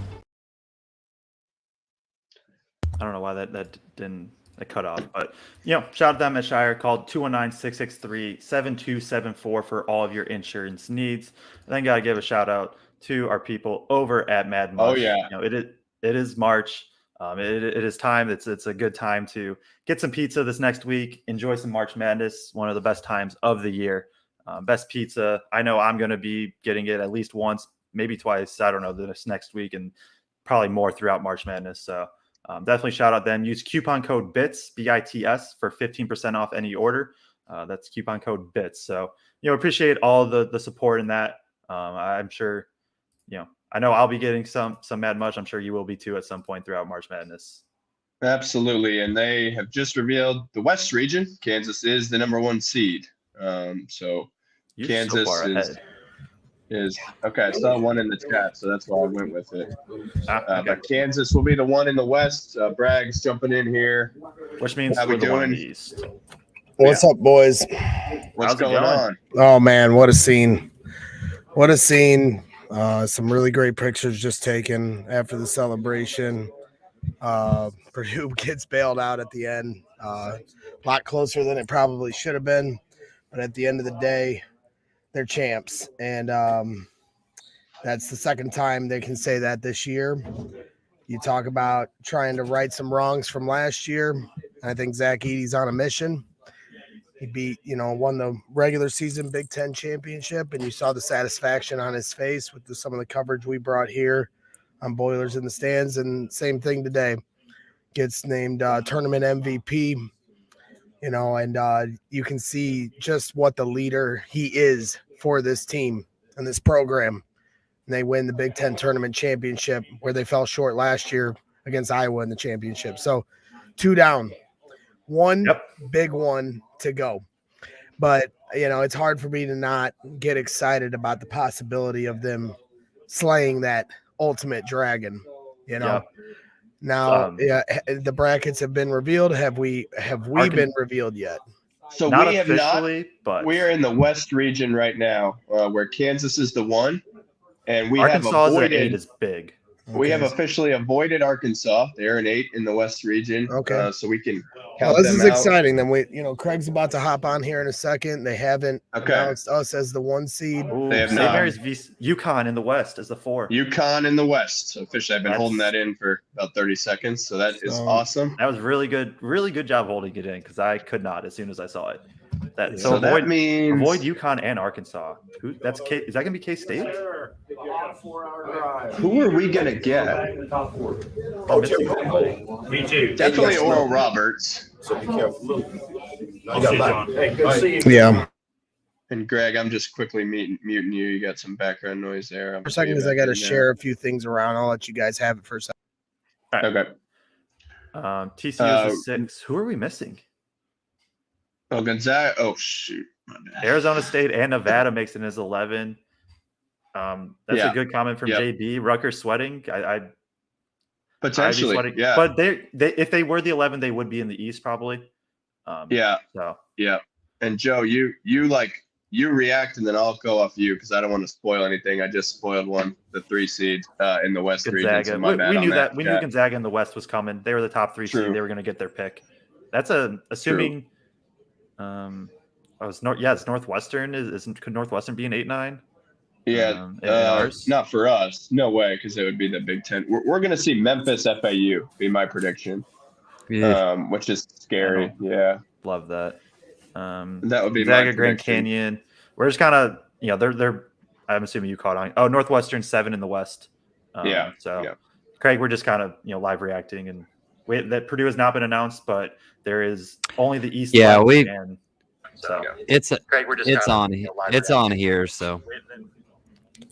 I don't know why that didn't cut off, but shout out them at Shire. Called 219-663-7274 for all of your insurance needs. And then got to give a shout out to our people over at Mad Mush. Oh yeah, it is March. It is time. It's a good time to get some pizza this next week. Enjoy some March Madness. One of the best times of the year. Best pizza. I know I'm going to be getting it at least once, maybe twice. I don't know, this next week, and probably more throughout March Madness. So definitely shout out them. Use coupon code BITS, BITS, for 15% off any order. That's coupon code BITS. So, appreciate all the support in that. I'm sure, I know I'll be getting some Mad Mush. I'm sure you will be too at some point throughout March Madness. absolutely. And they have just revealed the West region. Kansas is the number 1 seed. So You're Kansas so far ahead. is okay. I saw one in the chat, so that's why I went with it. Okay. But Kansas will be the 1 in the West. Bragg's jumping in here. Which means How we we're the one in doing? the East. What's up, boys? What's How's it going going? on? Oh man, what a scene! What a scene! Some really great pictures just taken after the celebration. Purdue gets bailed out at the end. A lot closer than it probably should have been, but at the end of the day, they're champs, and that's the second time they can say that this year. You talk about trying to right some wrongs from last year. I think Zach Edey's on a mission. He beat, won the regular season Big Ten Championship, and you saw the satisfaction on his face with some of the coverage we brought here on Boilers in the Stands. And same thing today. Gets named tournament MVP, and you can see just what the leader he is for this team and this program. And they win the Big Ten Tournament Championship, where they fell short last year against Iowa in the championship. So 2 down, one big one to go. But, it's hard for me to not get excited about the possibility of them slaying that ultimate dragon, Now, the brackets have been revealed. Have we been revealed yet? So Not we have officially, but we are in the West region right now, where Kansas is the 1, and we Arkansas have avoided. at 8 is big. We have officially avoided Arkansas. They're an 8 in the West region. Okay. So we can count This them is out. exciting. Then Craig's about to hop on here in a second. They haven't announced us as the 1 seed. Ooh, They have St. not. Mary's UConn in the West is the 4. UConn in the West. So officially, I've been holding that in for about 30 seconds. So that is awesome. That was really good job holding it in, because I could not as soon as I saw it. So that means avoid UConn and Arkansas. Is that going to be K-State? Who are we going to get? Oh, Me too. Definitely Oral Roberts. So be careful. I'll see you, John. Hey, good to see you. Yeah. And Greg, I'm just quickly muting you. You got some background noise there. For a second, because I got to share a few things around. I'll let you guys have it for a second. Okay. TCU is 6. Who are we missing? Oh, Gonzaga. Oh, shoot. My bad. Arizona State and Nevada makes it as 11. That's a good comment from JB. Rutgers sweating. I Potentially, sweating. yeah. But they if they were the 11, they would be in the East probably. Yeah. So yeah. And Joe, you react, and then I'll go off you, because I don't want to spoil anything. I just spoiled the 3 seed in the West region. Gonzaga. So my bad We on knew that. We knew Gonzaga in the West was coming. They were the top 3 seed. They were going to get their pick. That's assuming. It's Northwestern. Could Northwestern be an 8-9? Yeah, ours? Not for us. No way, because it would be the Big Ten. We're going to see Memphis FAU be my prediction, which is scary. Yeah, love that. That would be Gonzaga, my Grand prediction. Canyon. We're just kind of they're. I'm assuming you caught on. Oh, Northwestern 7 in the West. Craig, we're just kind of live reacting, and that Purdue has not been announced, but there is only the East. Yeah, it's on here. So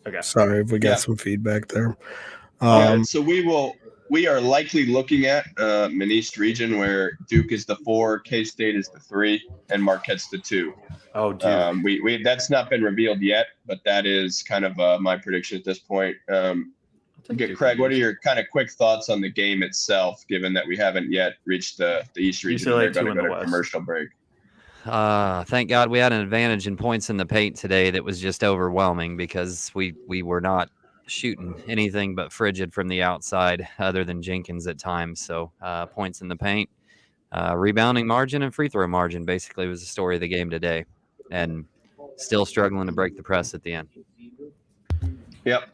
okay. Sorry if we got some feedback there. So we are likely looking at an East region where Duke is the 4, K-State is the 3, and Marquette's the 2. Oh, Duke. We that's not been revealed yet, but that is kind of my prediction at this point. Craig, what are your kind of quick thoughts on the game itself, given that we haven't yet reached the East region? UCLA They're going to 2 go in the to West. commercial break. Thank God we had an advantage in points in the paint today that was just overwhelming because we were not shooting anything but frigid from the outside other than Jenkins at times. So points in the paint, rebounding margin, and free throw margin basically was the story of the game today, and still struggling to break the press at the end. Yep.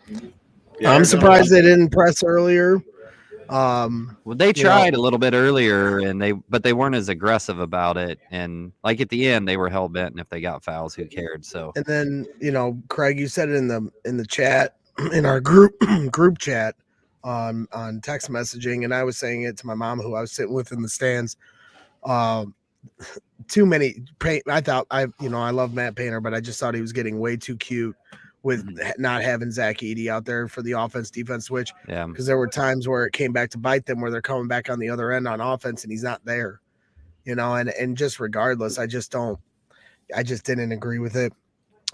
Yeah, I'm surprised they didn't press earlier. Well, they tried a little bit earlier, but they weren't as aggressive about it. And like at the end, they were hell bent, and if they got fouls, who cared? So. And then Craig, you said it in the chat, in our group chat on text messaging, and I was saying it to my mom, who I was sitting with in the stands. Too many paint. I thought I love Matt Painter, but I just thought he was getting way too cute with not having Zach Edey out there for the offense-defense switch. Yeah. Because there were times where it came back to bite them, where they're coming back on the other end on offense and he's not there. And just regardless, I just didn't agree with it.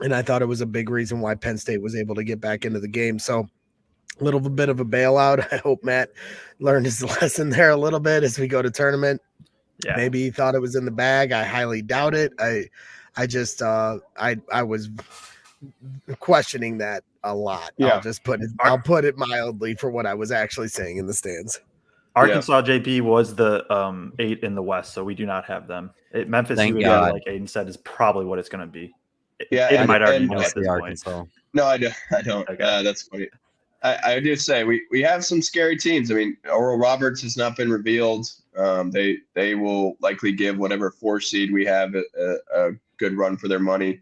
And I thought it was a big reason why Penn State was able to get back into the game. So a little bit of a bailout. I hope Matt learned his lesson there a little bit as we go to tournament. Yeah. Maybe he thought it was in the bag. I highly doubt it. I was questioning that a lot. Yeah. I'll put it mildly for what I was actually saying in the stands. Arkansas JP was the 8 in the West, so we do not have them. Memphis, Thank UAB, God. like Aiden said, is probably what it's going to be. Yeah, it might already know at the this Arkansas. point. No, I don't. Okay. That's funny. I do say we have some scary teams. I mean, Oral Roberts has not been revealed. They will likely give whatever 4 seed we have a good run for their money.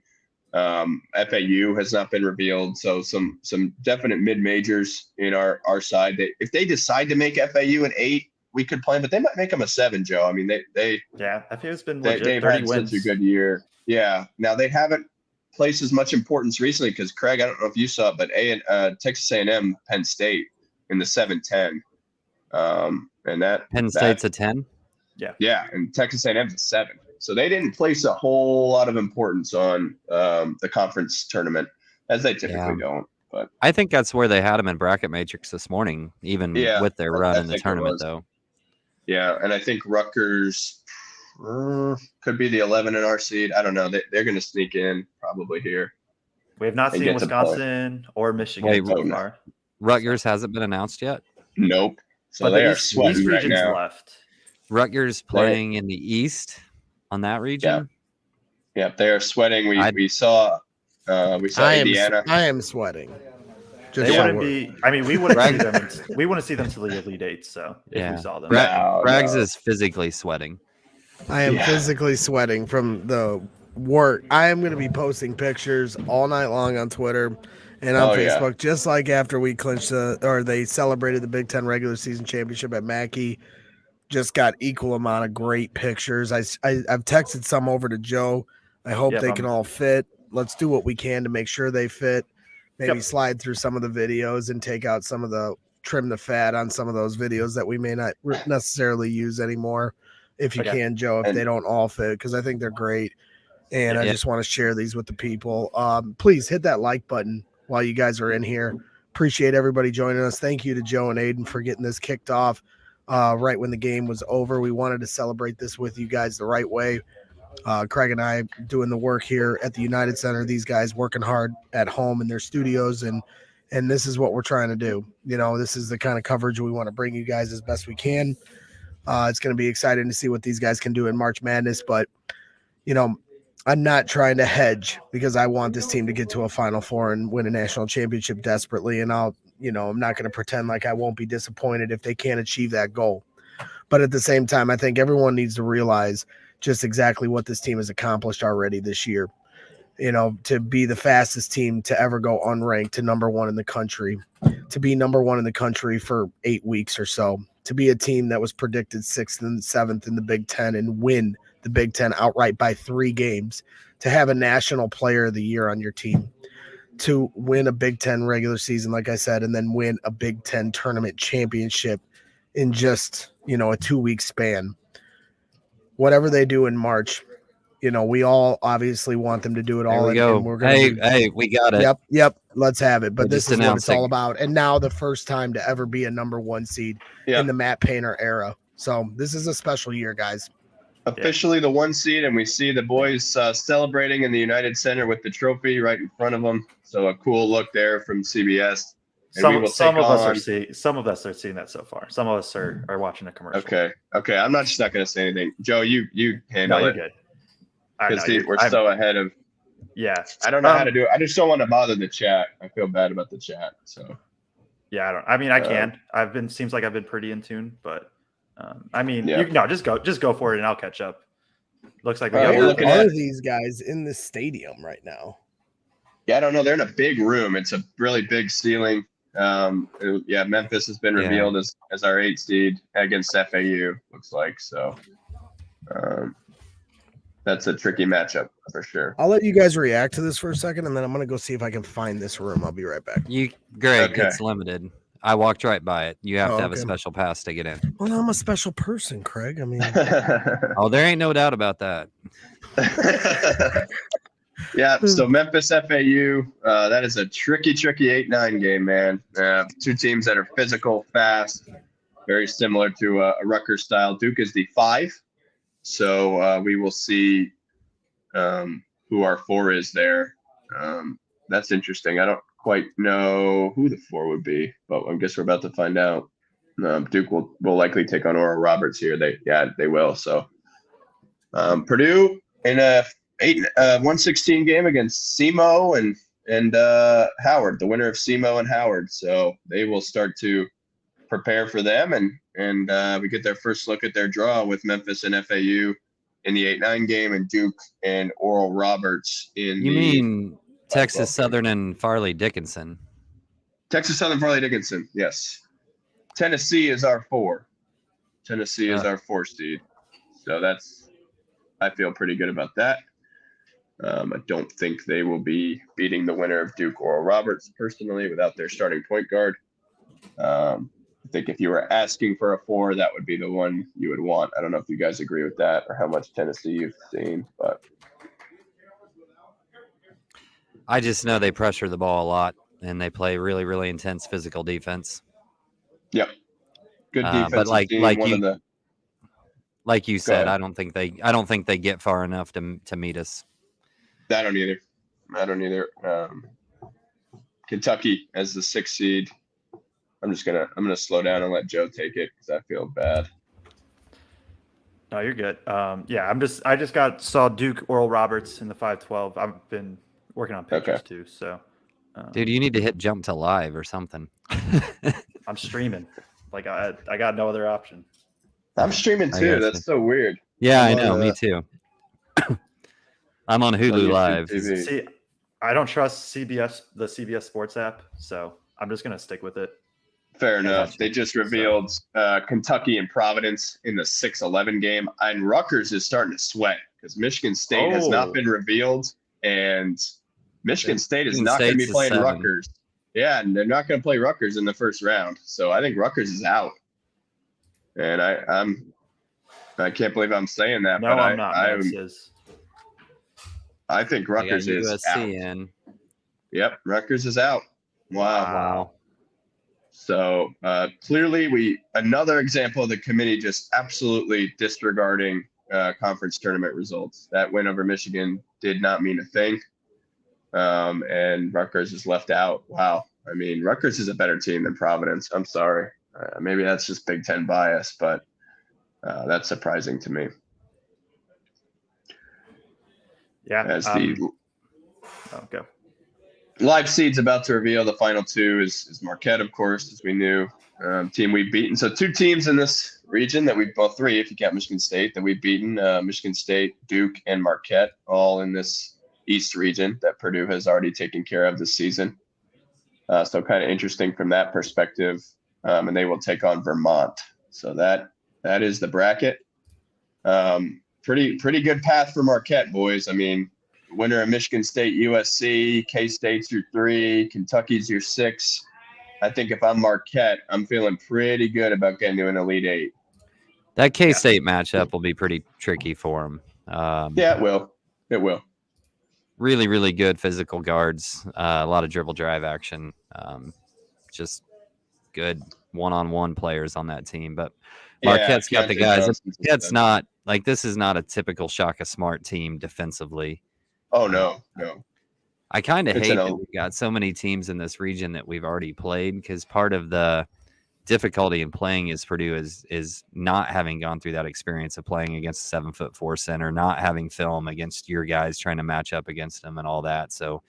FAU has not been revealed, so some definite mid majors in our side. If they decide to make FAU an 8, we could play them, but they might make them a 7. Joe, I mean FAU's been legit. they've 30 had wins. such a good year. Yeah, now they haven't placed as much importance recently because Craig, I don't know if you saw it, but Texas A&M Penn State in the 7-10, and that Penn State's a 10. Yeah, and Texas A&M's a 7. So they didn't place a whole lot of importance on the conference tournament, as they typically don't. But I think that's where they had them in bracket matrix this morning, even with their run in the tournament, though. Yeah, and I think Rutgers could be the 11 in our seed. I don't know. They're going to sneak in probably here. We have not seen Wisconsin or Michigan so far. Rutgers hasn't been announced yet? Nope. So they are sweating right now. Left. Rutgers playing in the East on that region? Yeah, they are sweating. We saw Indiana. I am sweating. They wouldn't be. I mean, we wouldn't see them. We want to see them to the Elite Eight. So if we saw them, Braggs is physically sweating. I am physically sweating from the work. I am going to be posting pictures all night long on Twitter and on Facebook, just like after we clinched they celebrated the Big Ten regular season championship at Mackey. Just got equal amount of great pictures. I've texted some over to Joe. I hope they can all fit. Let's do what we can to make sure they fit. Maybe slide through some of the videos and take out some of trim the fat on some of those videos that we may not necessarily use anymore. If you can, Joe, if they don't all fit, because I think they're great. And I just want to share these with the people. Please hit that like button while you guys are in here. Appreciate everybody joining us. Thank you to Joe and Aiden for getting this kicked off right when the game was over. We wanted to celebrate this with you guys the right way. Craig and I doing the work here at the United Center. These guys working hard at home in their studios, and this is what we're trying to do. This is the kind of coverage we want to bring you guys as best we can. It's going to be exciting to see what these guys can do in March Madness, but I'm not trying to hedge because I want this team to get to a Final Four and win a national championship desperately. And I'm not going to pretend like I won't be disappointed if they can't achieve that goal. But at the same time, I think everyone needs to realize just exactly what this team has accomplished already this year. To be the fastest team to ever go unranked to number 1 in the country, to be number 1 in the country for 8 weeks or so, to be a team that was predicted 6th and 7th in the Big Ten and win the Big Ten outright by 3 games, to have a national player of the year on your team, to win a Big Ten regular season, like I said, and then win a Big Ten tournament championship in just, a 2-week span. Whatever they do in March, we all obviously want them to do it There all. we go. we're gonna Hey, we got it. Yep. Let's have it. But We're this just is what it's all announcing. about. And now the first time to ever be a number 1 seed Yeah. in the Matt Painter era. So this is a special year, guys. Officially the 1 seed, and we see the boys celebrating in the United Center with the trophy right in front of them. So a cool look there from CBS. And we will Some take of us on- are seeing that so far. Some of us are watching a commercial. Okay. I'm not just not going to say anything. Joe, you No, handle you're it good. I know, because we're so ahead of. Yeah. I don't know how to do it. I just don't want to bother the chat. I feel bad about the chat. So Yeah, I can. Seems like I've been pretty in tune, but Yeah. just go for it and I'll catch up. Looks like we All right, got we're one. looking Are at- these guys in the stadium right now? yeah, I don't know. They're in a big room. It's a really big ceiling. Memphis has been Yeah. revealed as our 8 seed against FAU. Looks like so. That's a tricky matchup for sure. I'll let you guys react to this for a second, and then I'm going to go see if I can find this room. I'll be right back. Greg, Okay. it's limited. I walked right by it. You have Oh, to have a okay. special pass to get in. Well, I'm a special person, Craig. I mean, Oh, there ain't no doubt about that. Yeah, so Memphis FAU, that is a tricky 8-9 game, man. 2 teams that are physical, fast, very similar to a Rutgers style. Duke is the 5, so we will see who our 4 is there. That's interesting. I don't quite know who the 4 would be, but I guess we're about to find out. Duke will likely take on Oral Roberts here. They will. So Purdue in a 116 game against SEMO and Howard, the winner of SEMO and Howard. So they will start to prepare for them, and we get their first look at their draw with Memphis and FAU in the 8-9 game, and Duke and Oral Roberts in You the mean Texas 5-12 Southern and Farley Dickinson? Texas Southern Farley Dickinson. Yes, Tennessee is our 4. Tennessee is our 4 seed. So I feel pretty good about that. I don't think they will be beating the winner of Duke Oral Roberts personally without their starting point guard. I think if you were asking for a 4, that would be the one you would want. I don't know if you guys agree with that or how much Tennessee you've seen, but I just know they pressure the ball a lot and they play really, really intense physical defense. yep, good defense. But like you Go said, ahead. I don't think they get far enough to meet us. I don't either. Kentucky as the 6th seed. I'm gonna slow down and let Joe take it because I feel bad. No, you're good. I just saw Duke Oral Roberts in the 5-12. I've been working on pictures Okay. too, so Dude, you need to hit jump to live or something. I'm streaming. Like I got no other option. I'm streaming I too. gotcha. That's so weird. Yeah, I I'm know. on, Me too. I'm on Hulu YouTube Live. TV. See, I don't trust the CBS Sports app, so I'm just gonna stick with it. Fair enough. gotcha. They just revealed Kentucky and Providence in the 6-11 game, and Rutgers is starting to sweat because Michigan State has not been revealed, and Michigan State is Michigan not going to be State's a playing 7. Rutgers. Yeah, and they're not going to play Rutgers in the first round, so I think Rutgers is out. And I can't believe I'm saying that, No, but I'm not. No, it is. I think They got Rutgers is USC out. in. Yep, Rutgers is out. Wow. So clearly, another example of the committee just absolutely disregarding conference tournament results. That win over Michigan did not mean a thing, and Rutgers is left out. Wow, I mean, Rutgers is a better team than Providence. I'm sorry, maybe that's just Big Ten bias, but that's surprising to me. Yeah. As the go. live seed's about to reveal, the final 2 is Marquette, of course, as we knew, team we've beaten. So 2 teams in this region that we've, 3 if you count Michigan State, that we've beaten, Michigan State, Duke, and Marquette, all in this East region that Purdue has already taken care of this season. So kind of interesting from that perspective. And they will take on Vermont. So that is the bracket. Pretty good path for Marquette, boys. I mean, winner of Michigan State, USC, K-State's your 3, Kentucky's your 6. I think if I'm Marquette, I'm feeling pretty good about getting to an Elite 8. That K-State matchup will be pretty tricky for them. Yeah, it will. It will. Really, really good physical guards. A lot of dribble drive action. Just good one-on-one players on that team. But Marquette's got the Keontae guys. Johnson's a It's stud. not like this is not a typical Shaka Smart team defensively. Oh no. I kind of It's hate an that we've got so many teams in this region that we've already played, because part of the difficulty in playing as Purdue is not having gone through that experience of playing against a 7'4" center, not having film against your guys, trying to match up against them and all that. So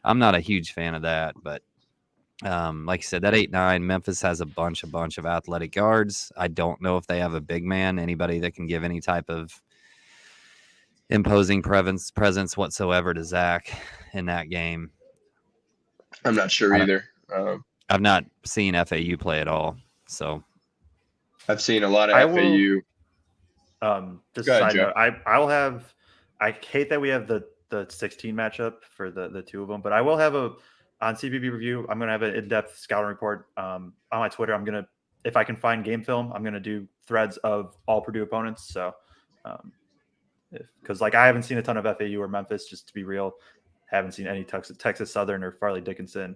I'm not a huge fan of that. But like you said, that 8-9, Memphis has a bunch of athletic guards. I don't know if they have a big man, anybody that can give any type of imposing presence whatsoever to Zach in that game. I'm not sure either. I've not seen FAU play at all, so I've seen a lot of I FAU. Just Go a ahead, side Joe. note, I will have. I hate that we have the 16 matchup for the two of them, but I will have on CPB review. I'm going to have an in-depth scouting report on my Twitter. I'm going to, if I can find game film, I'm going to do threads of all Purdue opponents. So, because like I haven't seen a ton of FAU or Memphis, just to be real, haven't seen any Texas Southern or Farley Dickinson.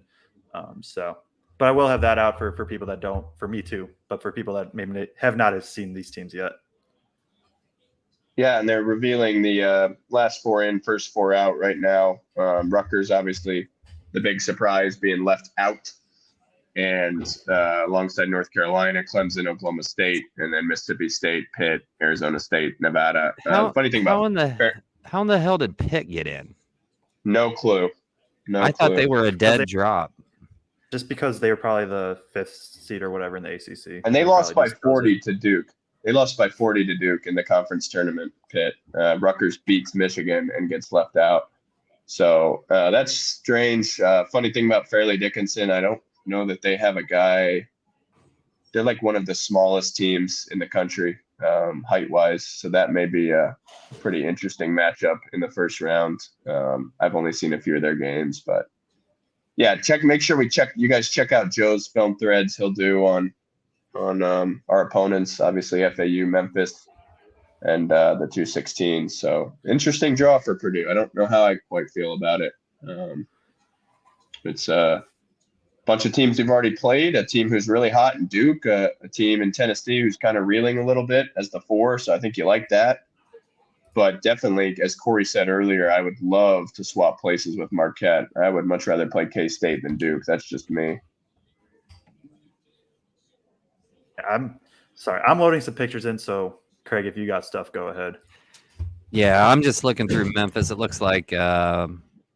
But I will have that out for people that don't, for me too, but for people that maybe have not seen these teams yet. Yeah, and they're revealing the last 4 in, first 4 out right now. Rutgers, obviously, the big surprise being left out, and alongside North Carolina, Clemson, Oklahoma State, and then Mississippi State, Pitt, Arizona State, Nevada. Funny thing how about in the hell did Pitt get in? no clue. I thought they were a dead drop. Just because they were probably the 5th seed or whatever in the ACC. And they lost by probably 40 to Duke. They lost by 40 to Duke in the conference tournament. Pitt. Rutgers beats Michigan and gets left out. So that's strange. Funny thing about Fairleigh Dickinson, I don't know that they have a guy. They're like one of the smallest teams in the country, height-wise. So that may be a pretty interesting matchup in the first round. I've only seen a few of their games, but yeah, make sure you guys check out Joe's film threads he'll do on our opponents, obviously FAU, Memphis, and the 216. So interesting draw for Purdue. I don't know how I quite feel about it. It's a bunch of teams we've already played, a team who's really hot in Duke, a team in Tennessee who's kind of reeling a little bit as the 4. So I think you like that. But definitely, as Corey said earlier, I would love to swap places with Marquette. I would much rather play K-State than Duke. That's just me. I'm sorry. I'm loading some pictures in. So, Craig, if you got stuff, go ahead. Yeah, I'm just looking through Memphis. It looks like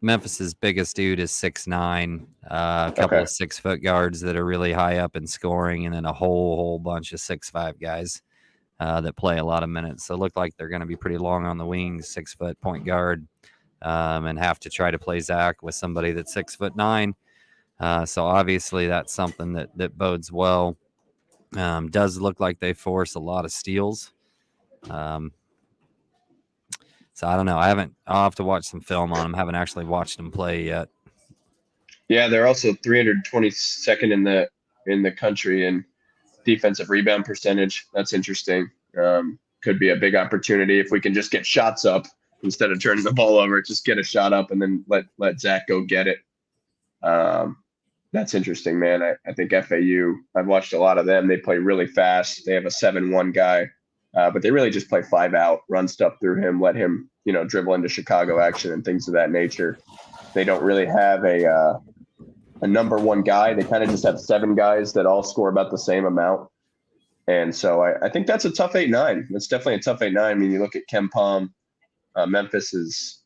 Memphis's biggest dude is 6'9", a couple of 6-foot guards that are really high up in scoring, and then a whole bunch of 6'5" guys that play a lot of minutes. So it looked like they're going to be pretty long on the wings, 6-foot point guard, and have to try to play Zach with somebody that's 6'9". So obviously that's something that bodes well. Does look like they force a lot of steals. So I don't know. I'll have to watch some film on them. Haven't actually watched them play yet. Yeah, they're also 322nd in the country in defensive rebound percentage. That's interesting. Could be a big opportunity if we can just get shots up instead of turning the ball over. Just get a shot up and then let Zach go get it. That's interesting, man. I think FAU, I've watched a lot of them. They play really fast. They have a 7-1 guy, but they really just play 5 out, run stuff through him, let him, dribble into Chicago action and things of that nature. They don't really have a number 1 guy. They kind of just have 7 guys that all score about the same amount. And so I think that's a tough 8-9. That's definitely a tough 8-9. I mean, you look at KenPom, Memphis is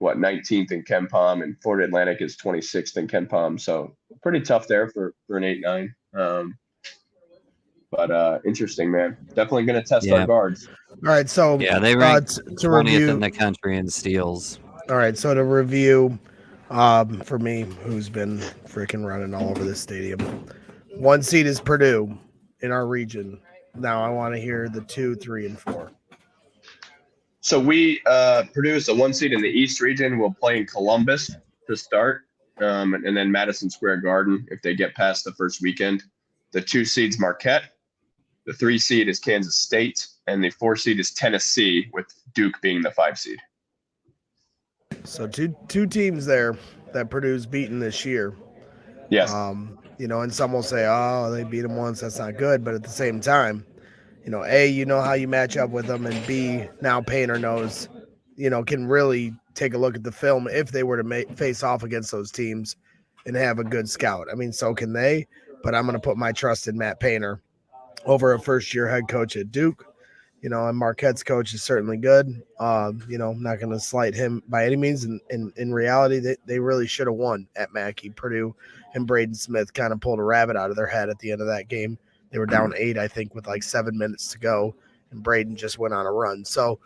19th in KenPom, and Florida Atlantic is 26th in KenPom. So pretty tough there for an 8-9. But interesting, man. Definitely going to test our guards. All right, so yeah, they ranked to 20th review in the country in steals. All right, so to review, for me, who's been freaking running all over this stadium, 1 seed is Purdue in our region. Now I want to hear the 2, 3, and 4. So we Purdue is the 1 seed in the East region. We'll play in Columbus to start, and then Madison Square Garden if they get past the first weekend. The 2 seeds Marquette. The 3 seed is Kansas State, and the 4 seed is Tennessee, with Duke being the 5 seed. So two teams there that Purdue's beaten this year. Yes. And some will say, oh, they beat them once, that's not good. But at the same time, A, you know how you match up with them, and B, now Painter knows, can really take a look at the film if they were to face off against those teams and have a good scout. I mean, so can they, but I'm going to put my trust in Matt Painter over a first-year head coach at Duke. And Marquette's coach is certainly good. I'm not going to slight him by any means. In reality, they really should have won at Mackey. Purdue and Braden Smith kind of pulled a rabbit out of their head at the end of that game. They were down 8, I think, with like 7 minutes to go, and Braden just went on a run. So,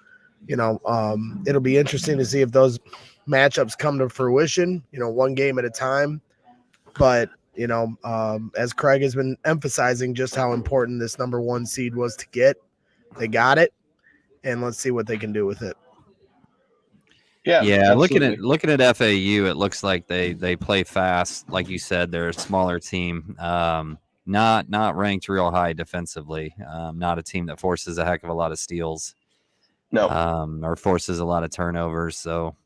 it'll be interesting to see if those matchups come to fruition, one game at a time. But, as Craig has been emphasizing just how important this number 1 seed was to get, they got it, and let's see what they can do with it. Yeah. Absolutely. Looking at FAU, it looks like they play fast. Like you said, they're a smaller team, not ranked real high defensively. Not a team that forces a heck of a lot of steals, No. or forces a lot of turnovers. So,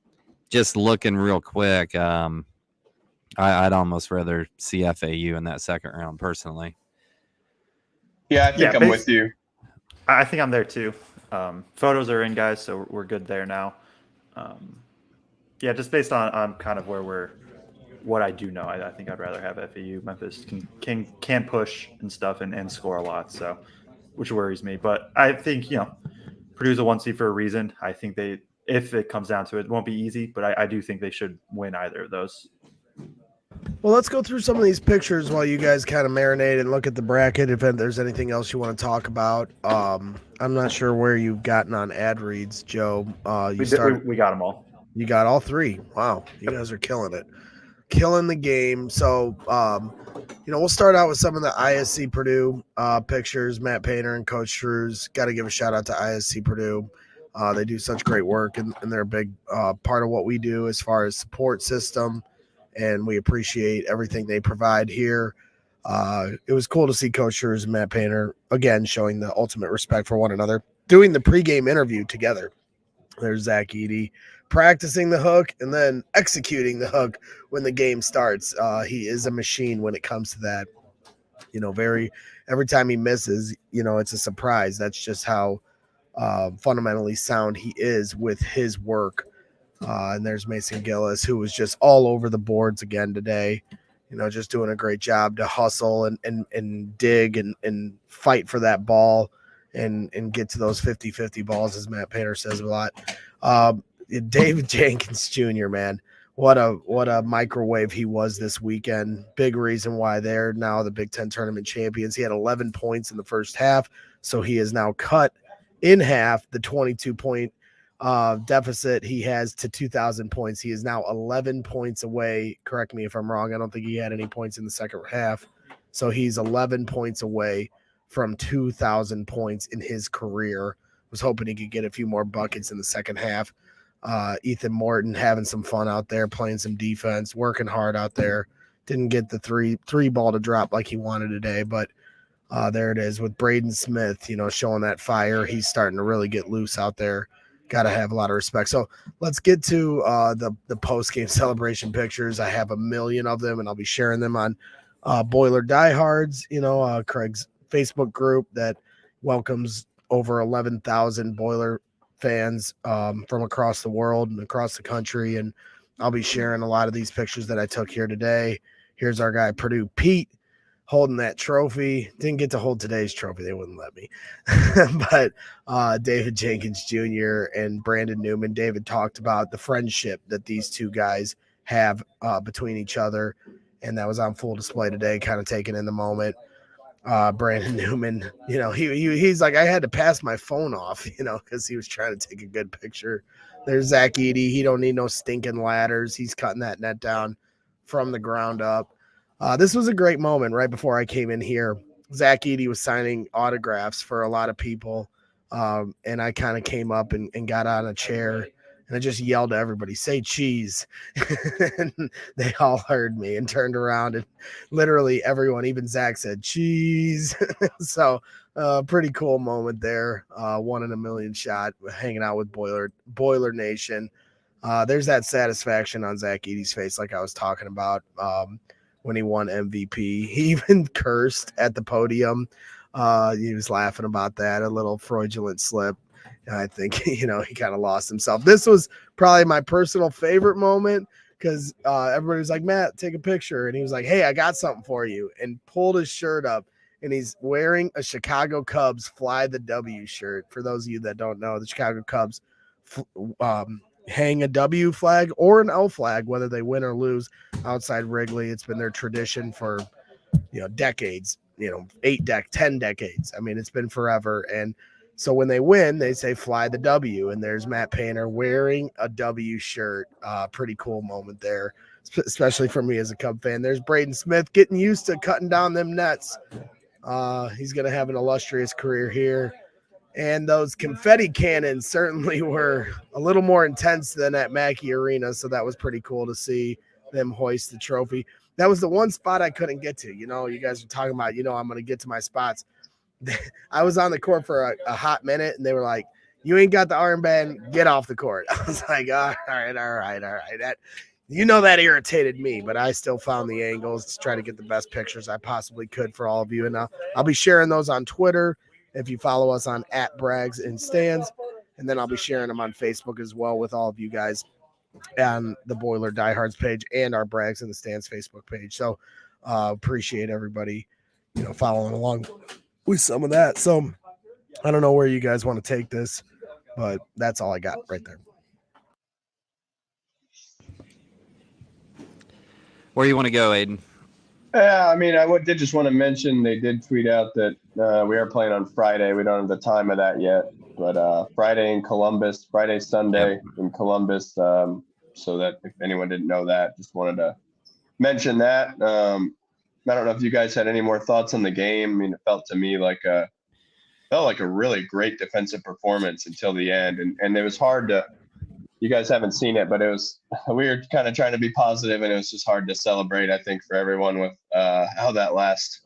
just looking real quick, I'd almost rather see FAU in that second round personally. Yeah, I think I'm with you. I think I'm there too. Photos are in, guys, so we're good there now. Just based on kind of what I do know, I think I'd rather have FAU. Memphis can push and stuff and score a lot, so which worries me. But I think Purdue's a 1 seed for a reason. I think if it comes down to it, won't be easy, but I do think they should win either of those. Well, let's go through some of these pictures while you guys kind of marinate and look at the bracket. If there's anything else you want to talk about, I'm not sure where you've gotten on ad reads, Joe. We got them all. You got all 3. Wow, you guys are killing it, killing the game. So, we'll start out with some of the ISC Purdue pictures. Matt Painter and Coach Shrews. Got to give a shout out to ISC Purdue. They do such great work, and they're a big part of what we do as far as support system. And we appreciate everything they provide here. It was cool to see Coach Shrews and Matt Painter, again, showing the ultimate respect for one another, doing the pregame interview together. There's Zach Edey practicing the hook and then executing the hook when the game starts. He is a machine when it comes to that. Every time he misses, it's a surprise. That's just how fundamentally sound he is with his work. And there's Mason Gillis, who was just all over the boards again today, just doing a great job to hustle and dig and fight for that ball and get to those 50-50 balls, as Matt Painter says a lot. David Jenkins Jr., man, what a microwave he was this weekend. Big reason why they're now the Big Ten tournament champions. He had 11 points in the first half, so he is now cut in half the 22-point deficit he has to 2,000 points. He is now 11 points away. Correct me if I'm wrong. I don't think he had any points in the second half. So he's 11 points away from 2,000 points in his career. Was hoping he could get a few more buckets in the second half. Ethan Morton having some fun out there, playing some defense, working hard out there. Didn't get the three ball to drop like he wanted today, but there it is with Braden Smith, showing that fire. He's starting to really get loose out there. Got to have a lot of respect. So let's get to the post-game celebration pictures. I have a million of them, and I'll be sharing them on Boiler Diehards, Craig's Facebook group that welcomes over 11,000 Boiler fans from across the world and across the country. And I'll be sharing a lot of these pictures that I took here today. Here's our guy, Purdue Pete, holding that trophy. Didn't get to hold today's trophy. They wouldn't let me. But David Jenkins Jr. and Brandon Newman, David talked about the friendship that these two guys have between each other. And that was on full display today, kind of taking in the moment. Brandon Newman, he's like, I had to pass my phone off, because he was trying to take a good picture. There's Zach Edey. He don't need no stinking ladders. He's cutting that net down from the ground up. This was a great moment right before I came in here. Zach Edey was signing autographs for a lot of people. And I kind of came up and got on a chair and I just yelled at everybody, say cheese. And they all heard me and turned around, and literally everyone, even Zach, said cheese. So pretty cool moment there. 1 in a million shot, hanging out with Boiler Nation. There's that satisfaction on Zach Edey's face, like I was talking about when he won MVP. He even cursed at the podium. He was laughing about that, a little fraudulent slip. I think, he kind of lost himself. This was probably my personal favorite moment because everybody was like, Matt, take a picture. And he was like, hey, I got something for you, and pulled his shirt up. And he's wearing a Chicago Cubs Fly the W shirt. For those of you that don't know, the Chicago Cubs hang a W flag or an L flag, whether they win or lose outside Wrigley. It's been their tradition for, decades, 10 decades. I mean, it's been forever. And so when they win, they say fly the W, and there's Matt Painter wearing a W shirt. Pretty cool moment there, especially for me as a Cub fan. There's Braden Smith getting used to cutting down them nets. He's going to have an illustrious career here. And those confetti cannons certainly were a little more intense than at Mackey Arena. So that was pretty cool to see them hoist the trophy. That was the one spot I couldn't get to. You guys are talking about, I'm going to get to my spots. I was on the court for a hot minute, and they were like, you ain't got the armband, get off the court. I was like, all right. That irritated me, but I still found the angles to try to get the best pictures I possibly could for all of you. And I'll be sharing those on Twitter if you follow us on @BragsInStands, and then I'll be sharing them on Facebook as well with all of you guys on the Boiler Diehards page and our Brags in the Stands Facebook page. So appreciate everybody, following along with some of that. So I don't know where you guys want to take this, but that's all I got right there. Where do you want to go, Aiden? Yeah, I mean, I did just want to mention they did tweet out that we are playing on Friday. We don't have the time of that yet, but Friday in Columbus, Sunday in Columbus. So that if anyone didn't know that, just wanted to mention that. I don't know if you guys had any more thoughts on the game. I mean, it felt to me like a really great defensive performance until the end, and it was hard to. You guys haven't seen it, but we were kind of trying to be positive, and it was just hard to celebrate, I think, for everyone with how that last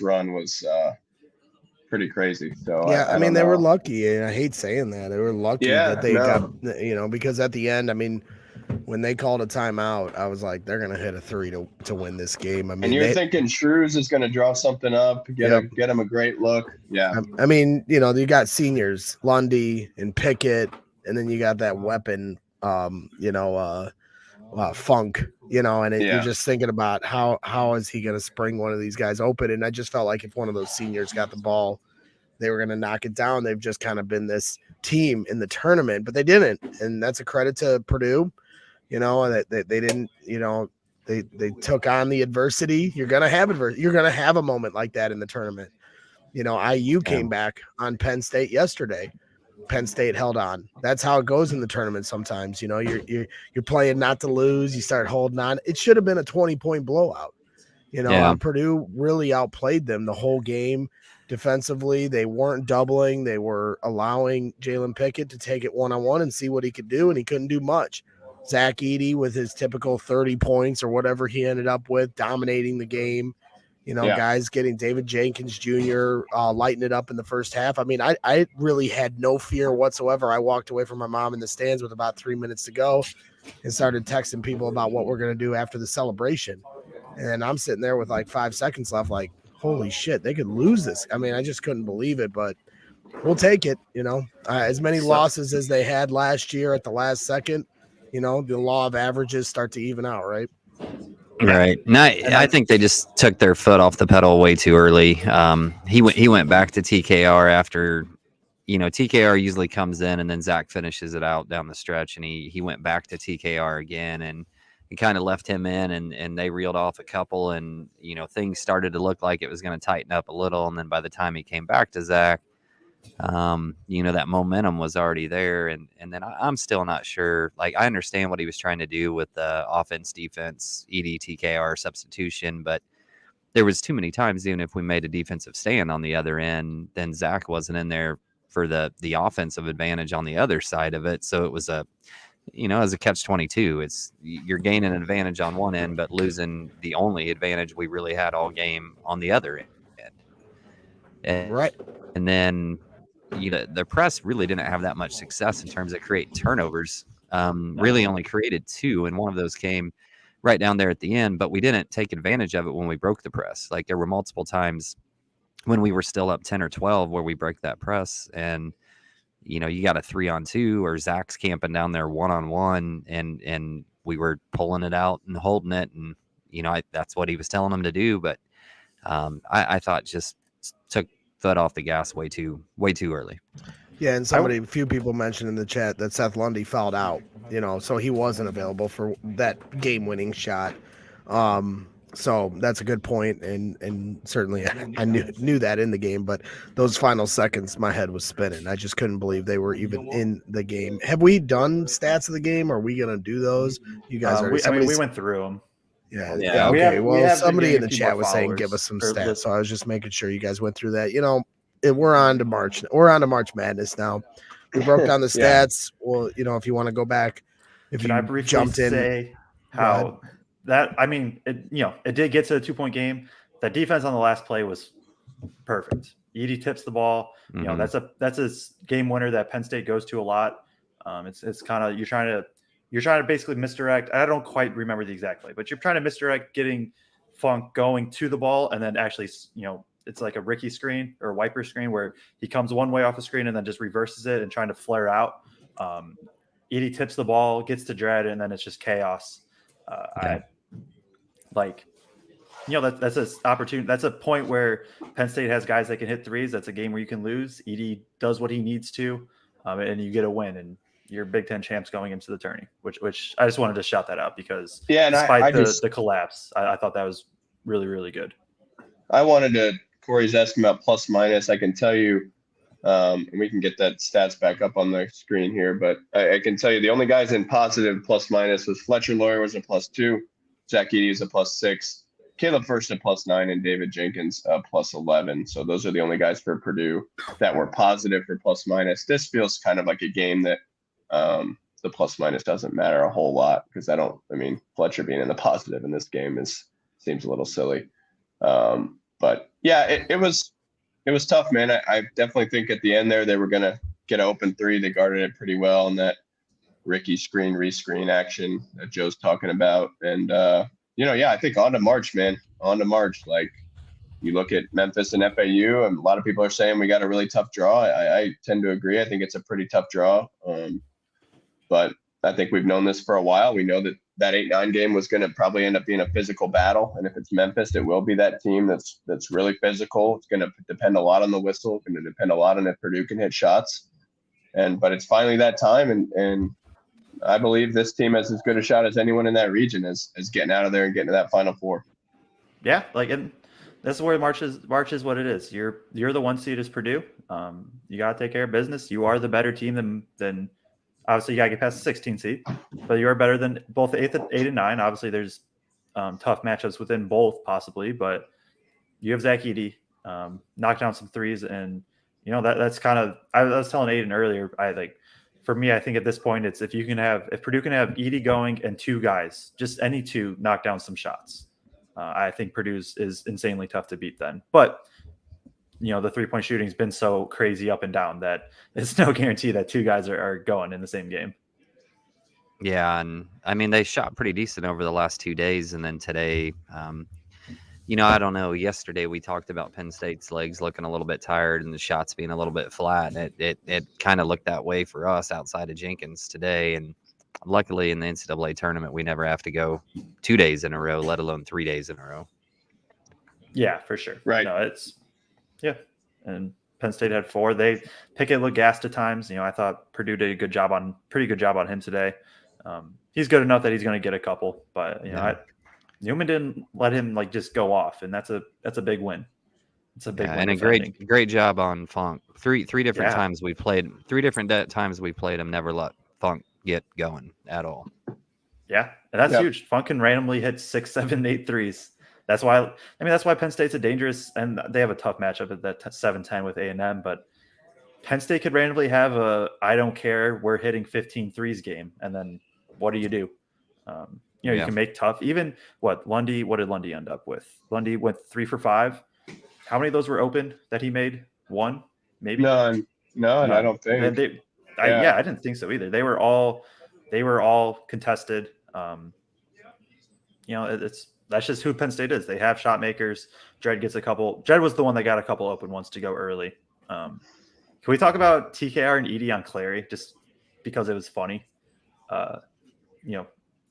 run was pretty crazy. So yeah, I mean, they were lucky, and I hate saying that. They were lucky that they got, because at the end, I mean, when they called a timeout, I was like, they're going to hit a 3 to win this game. I mean, and you're thinking Shrews is going to draw something up, get him a great look. Yeah. I mean, you got seniors, Lundy and Pickett, and then you got that weapon, Funk, and you're just thinking about how is he going to spring one of these guys open? And I just felt like if one of those seniors got the ball, they were going to knock it down. They've just kind of been this team in the tournament, but they didn't. And that's a credit to Purdue, that they didn't, they took on the adversity. You're going to have a moment like that in the tournament. IU came back on Penn State yesterday. Penn State held on. That's how it goes in the tournament sometimes. You're playing not to lose. You start holding on. It should have been a 20-point blowout. Purdue really outplayed them the whole game. Defensively, they weren't doubling. They were allowing Jalen Pickett to take it one-on-one and see what he could do, and he couldn't do much. Zach Edey with his typical 30 points or whatever he ended up with, dominating the game. Guys getting David Jenkins Jr. Lighting it up in the first half. I mean, I really had no fear whatsoever. I walked away from my mom in the stands with about 3 minutes to go and started texting people about what we're going to do after the celebration. And I'm sitting there with like 5 seconds left, like, holy shit, they could lose this. I mean, I just couldn't believe it, but we'll take it. As many losses as they had last year at the last second, the law of averages start to even out, right? Right. No, I think they just took their foot off the pedal way too early. He went back to TKR after, TKR usually comes in and then Zach finishes it out down the stretch, and he went back to TKR again, and it kind of left him in, and they reeled off a couple, and things started to look like it was going to tighten up a little, and then by the time he came back to Zach, that momentum was already there, and then I'm still not sure. Like, I understand what he was trying to do with the offense, defense, ED, TKR substitution, but there was too many times, even if we made a defensive stand on the other end, then Zach wasn't in there for the offensive advantage on the other side of it. So it was as a catch-22. It's you're gaining an advantage on one end, but losing the only advantage we really had all game on the other end. Right. And then the press really didn't have that much success in terms of creating turnovers. Really only created 2, and one of those came right down there at the end, but we didn't take advantage of it when we broke the press. Like there were multiple times when we were still up 10 or 12 where we break that press, and you got a 3-on-2 or Zach's camping down there 1-on-1, and we were pulling it out and holding it, and that's what he was telling them to do. But I thought just took foot off the gas way too early. Yeah, and a few people mentioned in the chat that Seth Lundy fouled out, so he wasn't available for that game-winning shot. So that's a good point, and certainly I knew that in the game, but those final seconds, my head was spinning. I just couldn't believe they were even in the game. Have we done stats of the game? Are we gonna do those? You guys are. We went through them. Yeah. Okay. Somebody in the chat was saying give us some stats, so I was just making sure you guys went through that. And we're on to March. We're on to March Madness now. We broke down the stats. Well, if you want to go back, Can I briefly say how that? I mean, it did get to a 2-point game. That defense on the last play was perfect. Edey tips the ball. Mm-hmm. That's a game winner that Penn State goes to a lot. It's kind of you're trying to basically misdirect. I don't quite remember the exact play, but you're trying to misdirect getting Funk going to the ball, and then actually, it's like a Ricky screen or a wiper screen where he comes one way off the screen and then just reverses it and trying to flare out. Edey tips the ball, gets to Dredd, and then it's just chaos. That's an opportunity. That's a point where Penn State has guys that can hit threes. That's a game where you can lose. Edey does what he needs to, and you get a win. And you're Big Ten champs going into the tourney, which I just wanted to shout that out because despite the collapse, I thought that was really, really good. I wanted to. Corey's asking about plus minus. I can tell you, and we can get that stats back up on the screen here, but I can tell you the only guys in positive plus minus was Fletcher Lawyer was a +2, Zach Edey is a +6, Caleb First a +9, and David Jenkins a +11. So those are the only guys for Purdue that were positive for plus minus. This feels kind of like a game that the plus minus doesn't matter a whole lot because Fletcher being in the positive in this game seems a little silly. But yeah, it was tough, man. I definitely think at the end there, they were going to get an open 3. They guarded it pretty well in that Ricky screen, rescreen action that Joe's talking about. And, I think on to March, man, on to March. Like you look at Memphis and FAU, and a lot of people are saying we got a really tough draw. I tend to agree. I think it's a pretty tough draw. But I think we've known this for a while. We know that 8-9 game was going to probably end up being a physical battle. And if it's Memphis, it will be that team that's really physical. It's going to depend a lot on the whistle. It's going to depend a lot on if Purdue can hit shots. But it's finally that time. And I believe this team has as good a shot as anyone in that region as getting out of there and getting to that Final Four. Yeah. And that's where March is what it is. You're the 1 seed as Purdue. You got to take care of business. You are the better team than obviously, you got to get past the 16 seed, but you are better than both 8 and 9. Obviously, there's tough matchups within both, possibly, but you have Zach Edey, knock down some threes, and that's kind of. I was telling Aiden earlier. For me, I think at this point, it's if Purdue can have Edey going and 2 guys, just any 2, knock down some shots. I think Purdue's is insanely tough to beat then, but. The 3-point shooting's been so crazy up and down that it's no guarantee that 2 guys are going in the same game. Yeah, and they shot pretty decent over the last 2 days, and then today, I don't know. Yesterday we talked about Penn State's legs looking a little bit tired and the shots being a little bit flat. And it kind of looked that way for us outside of Jenkins today, and luckily in the NCAA tournament we never have to go 2 days in a row, let alone 3 days in a row. Yeah, for sure. Right. No, and Penn State had 4. Pickett looked gassed at times. I thought Purdue did a pretty good job on him today. He's good enough that he's going to get a couple, but Newman didn't let him just go off, and that's a big win. It's a big win. And a great job on Funk. Three different times we played. 3 different times we played him. Never let Funk get going at all. Yeah, and that's huge. Funk can randomly hit 6, 7, 8 threes. That's why Penn State's a dangerous, and they have a tough matchup at that 7-10 with A&M. But Penn State could randomly have a I don't care, we're hitting 15 threes game, and then what do? You can make tough. Even what did Lundy end up with? Lundy went 3 for 5. How many of those were open that he made? 1, maybe? None. I don't think. I didn't think so either. They were all contested. That's just who Penn State is. They have shot makers. Dredd gets a couple. Dredd was the one that got a couple open ones to go early. Can we talk about TKR and Edie on Clary just because it was funny?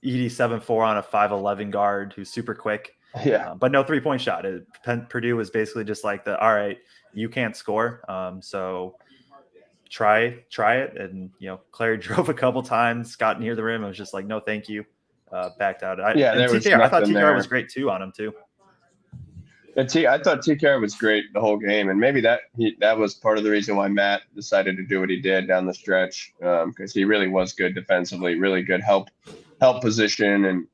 Edie 7'4" on a 5'11" guard who's super quick. Yeah. But no 3-point shot. Purdue was basically just like all right, you can't score. So try it. And, Clary drove a couple times, got near the rim. And was just like, no, thank you. Backed out. I thought TKR was great too on him too. I thought TKR was great the whole game. And maybe that was part of the reason why Matt decided to do what he did down the stretch. Because he really was good defensively, really good help position and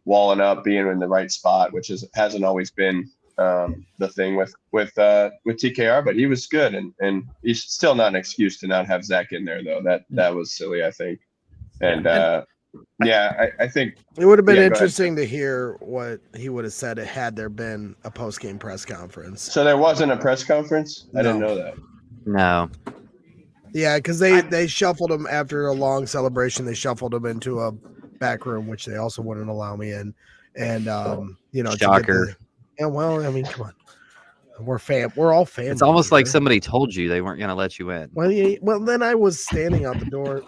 walling up, being in the right spot, which hasn't always been the thing with TKR, but he was good, and he's still not an excuse to not have Zach in there though. That was silly, I think. And I think it would have been interesting to hear what he would have said had there been a post-game press conference. So there wasn't a press conference? I didn't know that. No. Yeah, because they shuffled him after a long celebration. They shuffled him into a back room, which they also wouldn't allow me in. And shocker. Come on. We're all fans. It's almost like somebody told you they weren't going to let you in. Well, then I was standing out the door.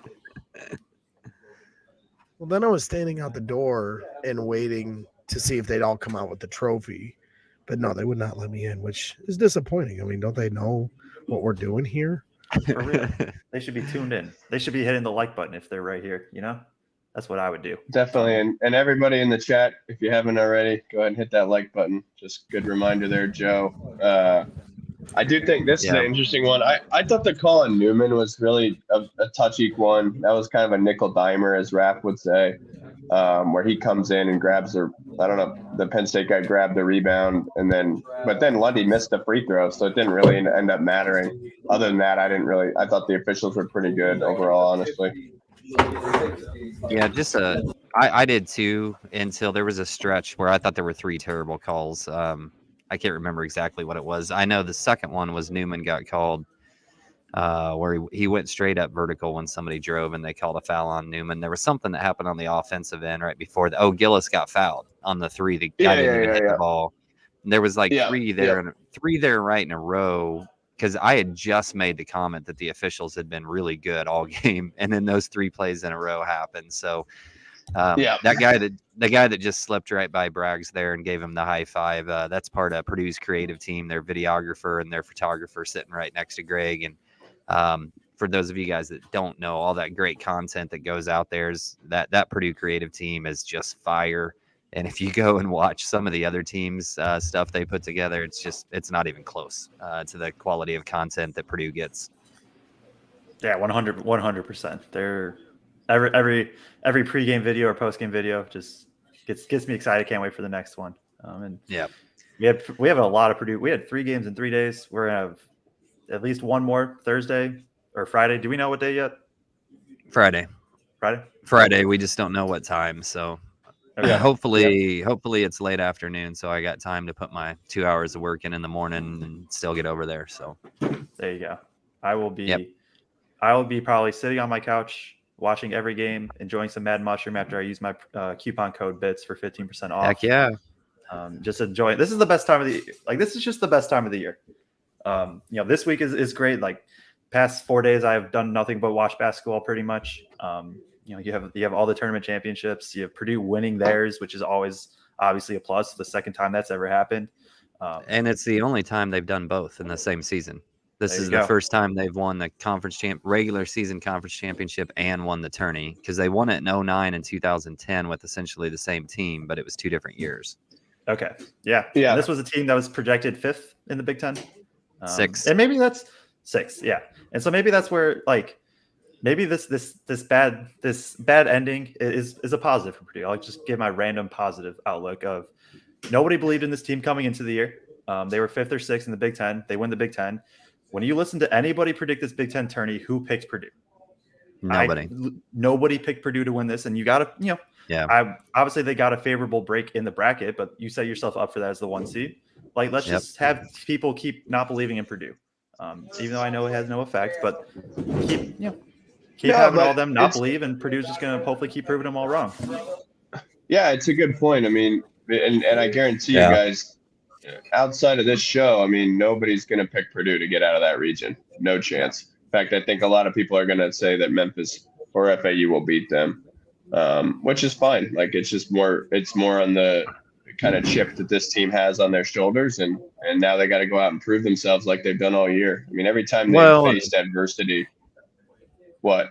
And waiting to see if they'd all come out with the trophy. But no, they would not let me in, which is disappointing. I mean, don't they know what we're doing here? For real. They should be tuned in. They should be hitting the like button if they're right here, That's what I would do. Definitely. And everybody in the chat, if you haven't already, go ahead and hit that like button. Just good reminder there, Joe. I do think this is an interesting one. I thought the call on Newman was really a touchy one. That was kind of a nickel dimer, as Raph would say, where he comes in and grabs the Penn State guy grabbed the rebound, but then Lundy missed the free throw, so it didn't really end up mattering. Other than that, I thought the officials were pretty good overall, honestly. Yeah, I did too, until there was a stretch where I thought there were 3 terrible calls. I can't remember exactly what it was. I know the second one was Newman got called where he went straight up vertical when somebody drove, and they called a foul on Newman. There was something that happened on the offensive end right before Gillis got fouled on the 3. The guy didn't even hit the ball. And there was 3 there right in a row, because I had just made the comment that the officials had been really good all game, and then those 3 plays in a row happened. So the guy that just slipped right by Braggs there and gave him the high five, that's part of Purdue's creative team, their videographer and their photographer sitting right next to Greg. And for those of you guys that don't know, all that great content that goes out there is that Purdue creative team is just fire. And if you go and watch some of the other teams' stuff they put together, it's not even close to the quality of content that Purdue gets. Yeah, 100%. They're every pregame video or postgame video just gets me excited. Can't wait for the next one. We have a lot of Purdue. We had 3 games in 3 days. We're gonna have at least one more Thursday or Friday. Do we know what day yet? Friday. We just don't know what time. So hopefully it's late afternoon, so I got time to put my 2 hours of work in the morning and still get over there. So there you go. I will be probably sitting on my couch watching every game, enjoying some Mad Mushroom after I use my coupon code BITS for 15% off. Heck yeah. Just enjoy it. This is the best time of the this is just the best time of the year. This week is great. Past 4 days, I've done nothing but watch basketball pretty much. You have all the tournament championships. You have Purdue winning theirs, which is always obviously a plus. The second time that's ever happened. And it's the only time they've done both in the same season. This is the first time they've won the regular season conference championship and won the tourney, because they won it in 2009 and 2010 with essentially the same team, but it was 2 different years. Okay. Yeah. And this was a team that was projected 5th in the Big Ten. 6th. And maybe that's 6th. Yeah. And so maybe that's where maybe this bad ending is a positive for Purdue. I'll just give my random positive outlook of nobody believed in this team coming into the year. They were 5th or 6th in the Big Ten. They win the Big Ten. when you listen to anybody predict this Big Ten tourney, who picks Purdue? Nobody. Nobody picked Purdue to win this, and you got to, obviously they got a favorable break in the bracket, but you set yourself up for that as the 1 seed. Like, let's just have people keep not believing in Purdue, even though I know it has no effect. But keep having all them not believe, and Purdue's just going to hopefully keep proving them all wrong. Yeah, it's a good point. I mean, and I guarantee you guys, outside of this show, I mean, nobody's going to pick Purdue to get out of that region. No chance. In fact, I think a lot of people are going to say that Memphis or FAU will beat them, which is fine. Like, it's more on the kind of chip that this team has on their shoulders, and now they got to go out and prove themselves like they've done all year. I mean, every time they've faced adversity, what?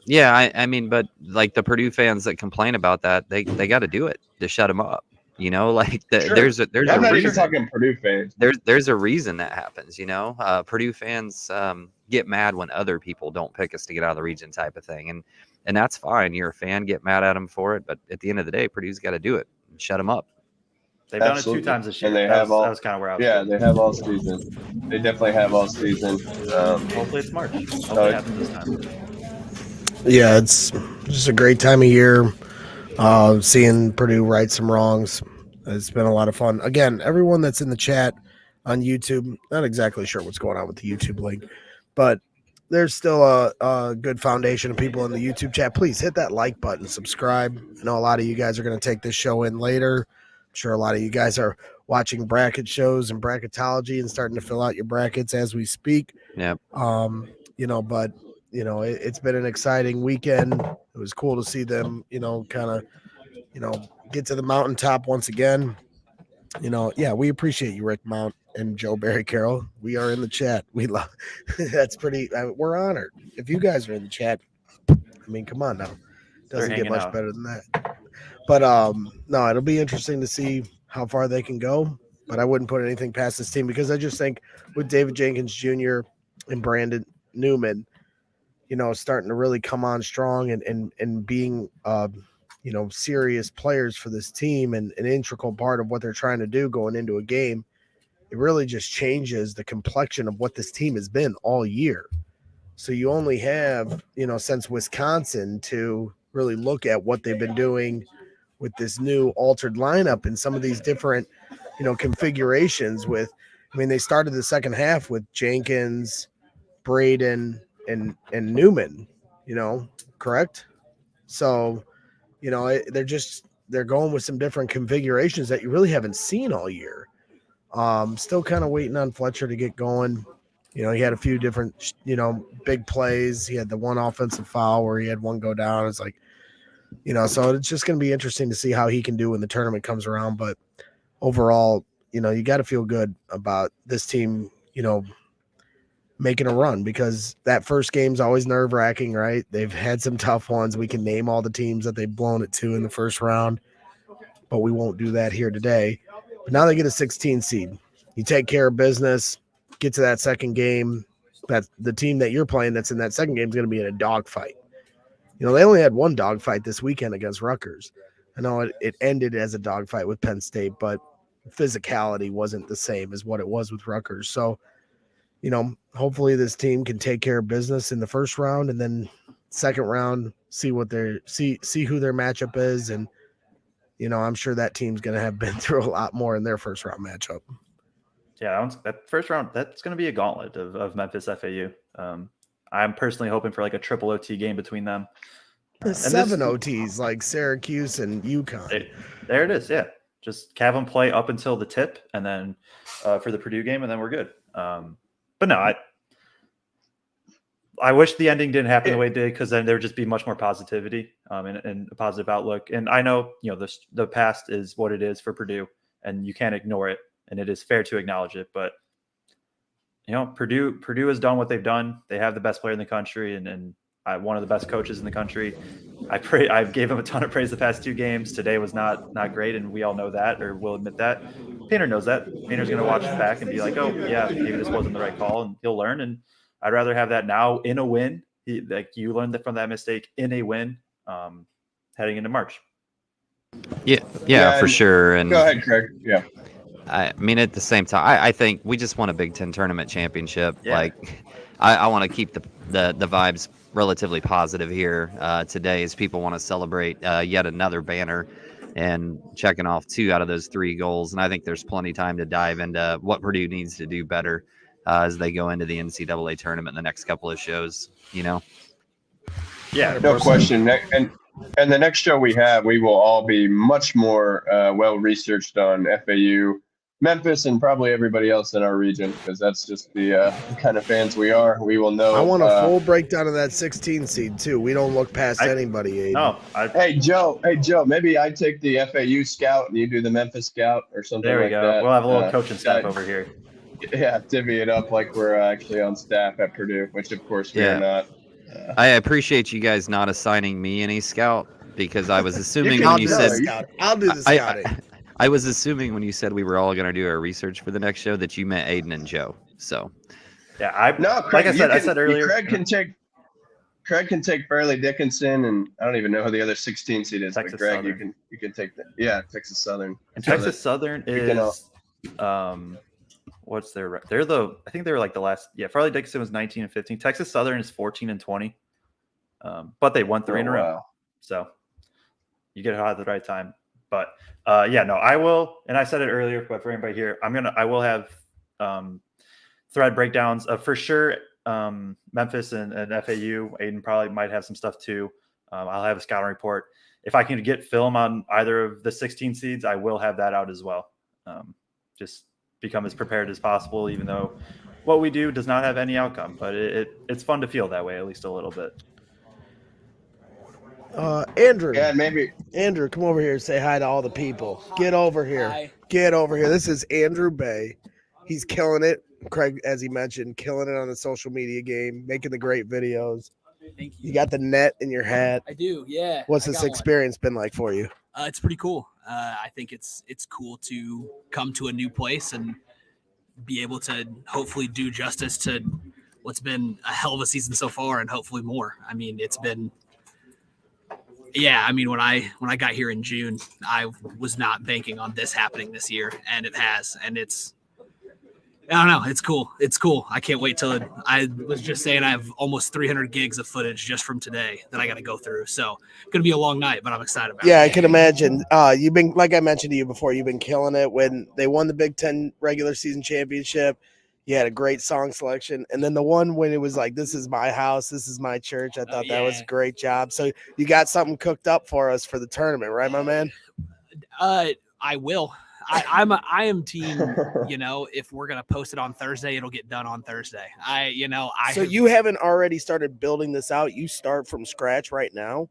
Yeah, I mean, but like the Purdue fans that complain about that, they got to do it to shut them up. You know, like there's a I'm not reason. even talking Purdue fans. There's a reason that happens. You know, Purdue fans get mad when other people don't pick us to get out of the region, type of thing, and that's fine. You're a fan, get mad at them for it, but at the end of the day, Purdue's got to do it and shut them up. They've done it 2 times this year. And that was kind of where I was. Yeah, they have all season. They definitely have all season. Hopefully it's March. Hopefully it happens this time. Yeah, it's just a great time of year. Seeing Purdue right some wrongs. It's been a lot of fun. Again, everyone that's in the chat on YouTube, not exactly sure what's going on with the YouTube link, but there's still a good foundation of people in the YouTube chat. Please hit that like button, subscribe. I know a lot of you guys are going to take this show in later. I'm sure a lot of you guys are watching bracket shows and bracketology and starting to fill out your brackets as we speak. Yeah. It's been an exciting weekend. It was cool to see them, get to the mountaintop once again. We appreciate you, Rick Mount and Joe Barry Carroll. We are in the chat. We love that's pretty. We're honored. If you guys are in the chat, I mean, come on now. Doesn't get much better than that. But no, it'll be interesting to see how far they can go. But I wouldn't put anything past this team because I just think with David Jenkins Jr. and Brandon Newman, starting to really come on strong and being, serious players for this team and an integral part of what they're trying to do going into a game, it really just changes the complexion of what this team has been all year. So you only have, since Wisconsin to really look at what they've been doing with this new altered lineup and some of these different, configurations they started the second half with Jenkins, Braden, and Newman, correct? So, they're going with some different configurations that you really haven't seen all year. Still kind of waiting on Fletcher to get going. He had a few different, big plays. He had the one offensive foul where he had one go down. It's like, so it's just going to be interesting to see how he can do when the tournament comes around. But overall, you got to feel good about this team, making a run because that first game's always nerve-wracking, right? They've had some tough ones. We can name all the teams that they've blown it to in the first round, but we won't do that here today. But now they get a 16 seed. You take care of business, get to that second game. That the team that you're playing that's in that second game is going to be in a dogfight. They only had one dogfight this weekend against Rutgers. I know it ended as a dogfight with Penn State, but physicality wasn't the same as what it was with Rutgers. So, hopefully this team can take care of business in the first round and then second round, see who their matchup is. And, I'm sure that team's going to have been through a lot more in their first round matchup. Yeah, that first round, that's going to be a gauntlet of Memphis FAU. I'm personally hoping for like a triple OT game between them. 7 OTs like Syracuse and UConn. There it is. Yeah. Just have them play up until the tip and then for the Purdue game, and then we're good. But no, I wish the ending didn't happen the way it did because then there would just be much more positivity and a positive outlook. And I know, the past is what it is for Purdue and you can't ignore it. And it is fair to acknowledge it. But, Purdue has done what they've done. They have the best player in the country and one of the best coaches in the country. I gave him a ton of praise the past 2 games. Today was not great, and we all know that, or will admit that. Painter knows that. Painter's going to watch it back and be like, oh, yeah, maybe this wasn't the right call, and he'll learn. And I'd rather have that now in a win. You learned from that mistake in a win heading into March. Yeah, for sure. And go ahead, Craig. Yeah. I mean, at the same time, I think we just won a Big Ten tournament championship. Yeah. Like, I want to keep the vibes relatively positive here today, as people want to celebrate yet another banner and checking off 2 out of those 3 goals. And I think there's plenty of time to dive into what Purdue needs to do better as they go into the NCAA tournament in the next couple of shows. Yeah, No question. And the next show we have, we will all be much more well researched on FAU, Memphis, and probably everybody else in our region, because that's just the kind of fans we are. We will know. I want a full breakdown of that 16 seed too. We don't look past anybody. Aiden. No, Hey Joe, maybe I take the FAU scout and you do the Memphis scout or something. there we like go. that. We'll have a little coaching staff over here. Yeah, divvy it up like we're actually on staff at Purdue, which of course we are not. I appreciate you guys not assigning me any scout, because I was assuming I'll when you do said the scout. I'll do the scouting. I was assuming when you said we were all going to do our research for the next show that you meant Aiden and Joe. So Yeah, Craig, I said earlier. Craig can take Fairleigh Dickinson, and I don't even know who the other 16 seed is. Texas but Greg, Southern. you can take that. Yeah, Texas Southern. And So Texas Southern is what's their? I think they were like the last. Yeah, Farley Dixon was 19 and 15. Texas Southern is 14 and 20. But they won 3 in a row. Wow. So you get it out at the right time. But I will, and I said it earlier, but for anybody here, I will have thread breakdowns of for sure Memphis and FAU. Aiden probably might have some stuff too. I'll have a scouting report. If I can get film on either of the 16 seeds, I will have that out as well. Just become as prepared as possible, even though what we do does not have any outcome. But it's fun to feel that way, at least a little bit. Andrew. Yeah, maybe. Andrew, come over here and say hi to all the people. Get over here. Hi. Get over here. This is Andrew Bay. He's killing it. Craig, as he mentioned, killing it on the social media game, making the great videos. Thank you. You got the net in your hat. I do, yeah. What's I this got one. experience been like for you? It's pretty cool. I think it's cool to come to a new place and be able to hopefully do justice to what's been a hell of a season so far, and hopefully more. I mean, it's been. Yeah, I mean, when I got here in June, I was not banking on this happening this year, and it has, and it's. I don't know. It's cool. It's cool. I can't wait till it. I was just saying I have almost 300 gigs of footage just from today that I got to go through. So it's going to be a long night, but I'm excited about it. Yeah, I can imagine. You've been, like I mentioned to you before, you've been killing it when they won the Big Ten regular season championship. You had a great song selection. And then the one when it was like, this is my house, this is my church. I thought that was a great job. So you got something cooked up for us for the tournament, right, my man? I will. I am team, if we're going to post it on Thursday, it'll get done on Thursday. So you haven't already started building this out. You start from scratch right now.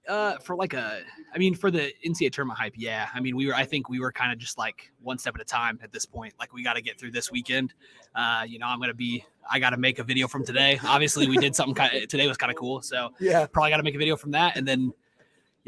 For the NCAA tournament hype. Yeah. I mean, I think we were kind of just like one step at a time at this point. Like we got to get through this weekend. I got to make a video from today. Obviously we did something today was kind of cool. So yeah, probably got to make a video from that. And then,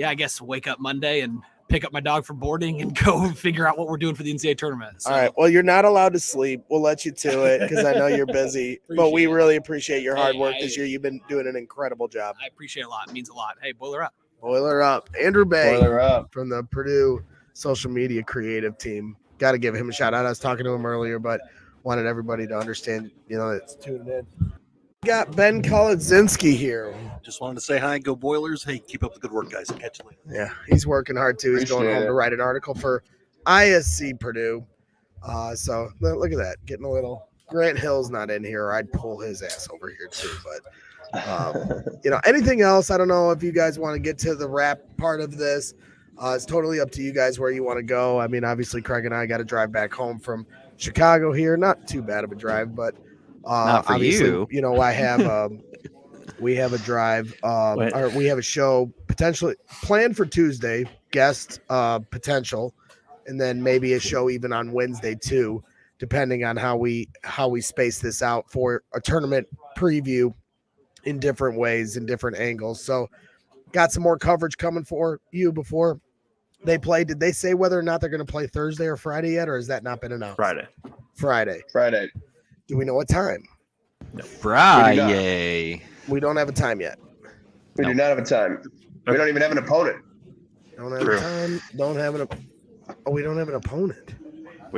I guess wake up Monday and pick up my dog from boarding and go figure out what we're doing for the NCAA tournament. So. All right. Well, you're not allowed to sleep. We'll let you to it because I know you're busy, but we really appreciate your hard work this year. You've been doing an incredible job. I appreciate it a lot. It means a lot. Hey, boiler up. Boiler up. Andrew Bay Boiler up. from the Purdue social media creative team. Got to give him a shout out. I was talking to him earlier, but wanted everybody to understand, that's tuned in. We got Ben Kolodzinski here. Just wanted to say hi and go Boilers. Hey, keep up the good work, guys. Catch you later. Yeah, he's working hard too. He's going home to write an article for ISC Purdue. So look at that. Getting a little Grant Hill's not in here, or I'd pull his ass over here too. But anything else? I don't know if you guys want to get to the wrap part of this. It's totally up to you guys where you want to go. I mean, obviously Craig and I got to drive back home from Chicago here. Not too bad of a drive, but not for you. I have we have a drive or we have a show potentially planned for Tuesday, guest potential, and then maybe a show even on Wednesday too, depending on how we space this out for a tournament preview in different ways, in different angles. So got some more coverage coming for you before they play. Did they say whether or not they're going to play Thursday or Friday yet, or has that not been announced? Friday. Do we know what time? No. Friday. We don't have a time yet. We do not have a time. We don't even have an opponent. Don't have a time. We don't have an opponent.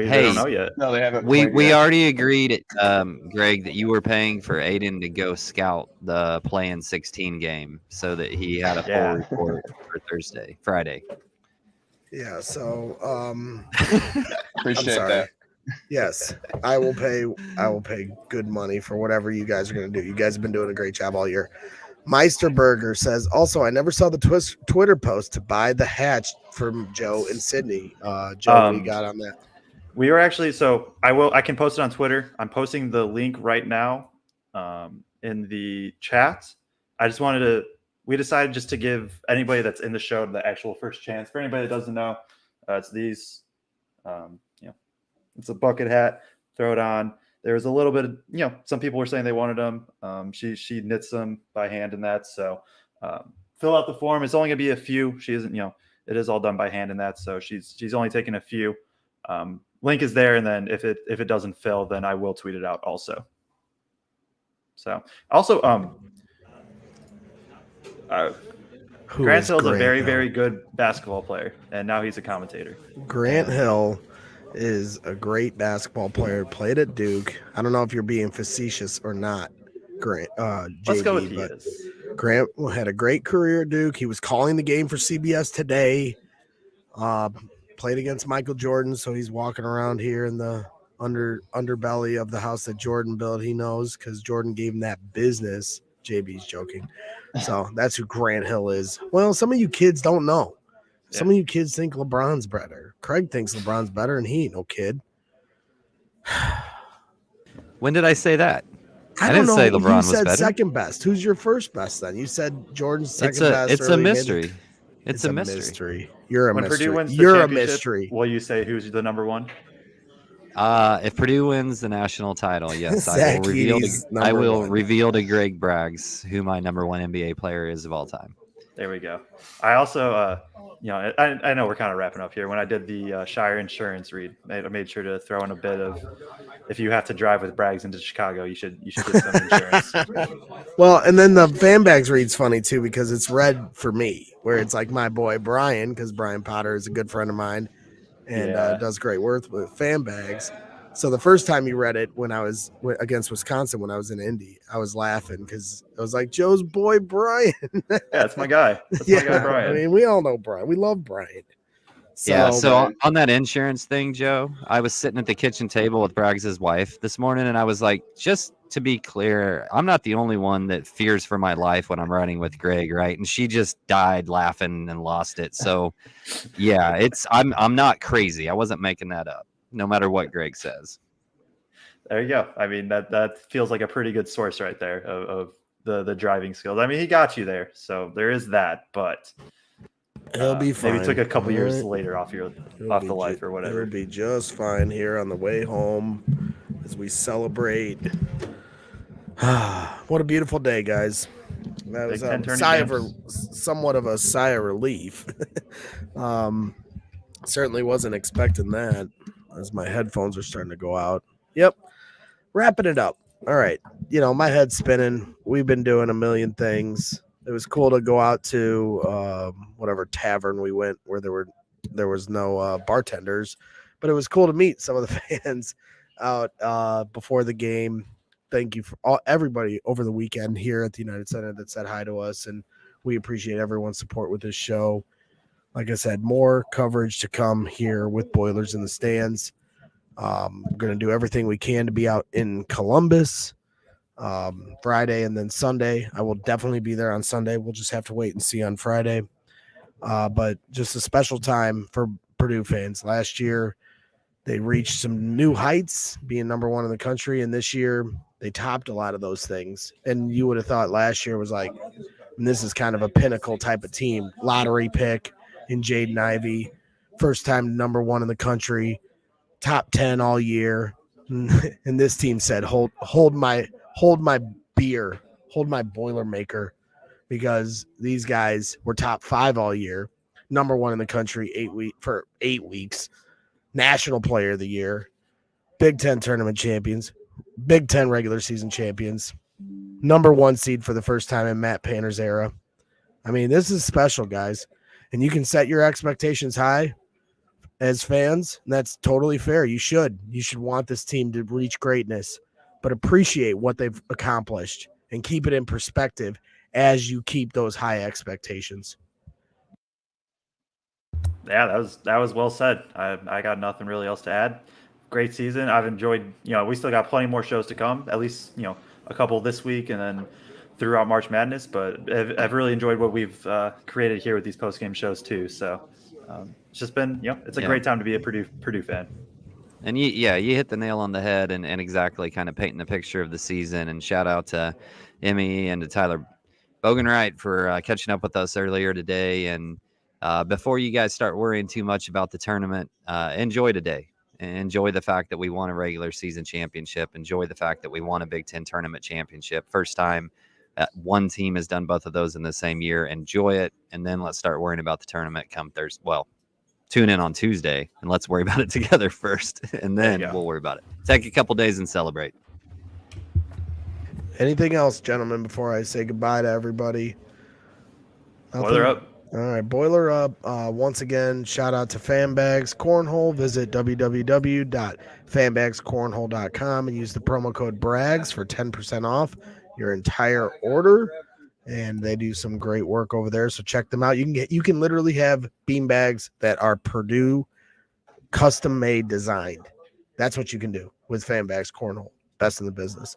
They Hey, don't know yet. No, they haven't. We played yet. already agreed, Greg, that you were paying for Aiden to go scout the play-in 16 game so that he had a full Yeah. report for Friday. Yeah. So Appreciate sorry. that. yes, I will pay good money for whatever you guys are going to do. You guys have been doing a great job all year. Meisterberger says, also, I never saw the Twitter post to buy the hatch from Joe and Sydney. Joe, we got on that. We were actually, so I can post it on Twitter. I'm posting the link right now in the chat. We decided just to give anybody that's in the show the actual first chance. For anybody that doesn't know, it's these, it's a bucket hat, throw it on. There was a little bit of, some people were saying they wanted them. She knits them by hand in that. So fill out the form. It's only gonna be a few. She isn't, it is all done by hand in that. So she's only taking a few. Link is there, and then if it doesn't fill, then I will tweet it out also. So also, Grant Hill's a very, very good basketball player, and now he's a commentator. Grant Hill is a great basketball player. Played at Duke. I don't know if you're being facetious or not, Grant. Let's go with JB, he but is. Grant had a great career at Duke. He was calling the game for CBS today. Played against Michael Jordan, so he's walking around here in the underbelly of the house that Jordan built. He knows because Jordan gave him that business. JB's joking. So that's who Grant Hill is. Well, some of you kids don't know. Some of you kids think LeBron's better. Craig thinks LeBron's better, and he ain't no kid. When did I say that? I didn't don't say know. LeBron you was said better. second best. Who's your first best then? You said Jordan's second best. It's a early, maybe. mystery. It's a mystery. You're a When mystery. Purdue wins the You're a championship, mystery. will you say who's the number one? If Purdue wins the national title, yes, I Zach will reveal. Edey's To, I number will one. reveal to Greg Braggs who my number one NBA player is of all time. There we go. I also, I know we're kind of wrapping up here. When I did the Shire Insurance read, I made sure to throw in a bit of, if you have to drive with Braggs into Chicago, you should get some insurance. Well, and then the fan bags read's funny too because it's read for me, where it's like my boy Brian, because Brian Potter is a good friend of mine and does great work with fan bags. So the first time you read it when I was against Wisconsin, when I was in Indy, I was laughing because I was like, Joe's boy Brian. Yeah, it's my guy. That's my guy, Brian. I mean, we all know Brian. We love Brian. So on that insurance thing, Joe, I was sitting at the kitchen table with Braggs' wife this morning, and I was like, just to be clear, I'm not the only one that fears for my life when I'm riding with Greg, right? And she just died laughing and lost it. So, yeah, I'm not crazy. I wasn't making that up, no matter what Greg says. There you go. I mean, that feels like a pretty good source right there of the driving skills. I mean, he got you there, so there is that, but He'll be fine. Maybe took a couple years later off He'll the life or whatever. He'll be just fine here on the way home as we celebrate. What a beautiful day, guys. That was somewhat of a sigh of relief. Certainly wasn't expecting that as my headphones are starting to go out. Yep. Wrapping it up. All right. My head's spinning. We've been doing a million things. It was cool to go out to whatever tavern we went where there was no bartenders, but it was cool to meet some of the fans out before the game. Thank you for everybody over the weekend here at the United Center that said hi to us, and we appreciate everyone's support with this show. Like I said, more coverage to come here with Boilers in the Stands. We're going to do everything we can to be out in Columbus Friday and then Sunday. I will definitely be there on Sunday. We'll just have to wait and see on Friday. But just a special time for Purdue fans. Last year, they reached some new heights, being number one in the country, and this year they topped a lot of those things. And you would have thought last year was like, and this is kind of a pinnacle type of team, lottery pick in Jaden Ivey, first time number one in the country, top 10 all year. And this team said, hold my beer, hold my Boilermaker, because these guys were top 5 all year, number one in the country 8 weeks, national player of the year, Big Ten tournament champions, Big Ten regular season champions, number 1 seed for the first time in Matt Painter's era. I mean, this is special, guys. And you can set your expectations high. as fans, and that's totally fair. You should want this team to reach greatness, but appreciate what they've accomplished and keep it in perspective as you keep those high expectations. Yeah, that was well said. I got nothing really else to add. Great season. I've enjoyed, we still got plenty more shows to come, at least, a couple this week and then throughout March Madness, but I've really enjoyed what we've created here with these post-game shows too. So it's just been, it's a great time to be a Purdue fan. And you hit the nail on the head and exactly kind of painting the picture of the season. And shout out to Emmy and to Tyler Bogenwright for catching up with us earlier today. And before you guys start worrying too much about the tournament, enjoy today. Enjoy the fact that we won a regular season championship. Enjoy the fact that we won a Big Ten tournament championship. First time one team has done both of those in the same year. Enjoy it. And then let's start worrying about the tournament come Thursday. Well, tune in on Tuesday and let's worry about it together first. And then we'll worry about it. Take a couple days and celebrate. Anything else, gentlemen, before I say goodbye to everybody? Boiler up. All right, Boiler up. Once again, shout out to Fanbags Cornhole. Visit www.fanbagscornhole.com and use the promo code BRAGS for 10% off your entire order. And they do some great work over there, so check them out. You can literally have beanbags that are Purdue custom made designed. That's what you can do with Fanbags Cornhole. Best in the business.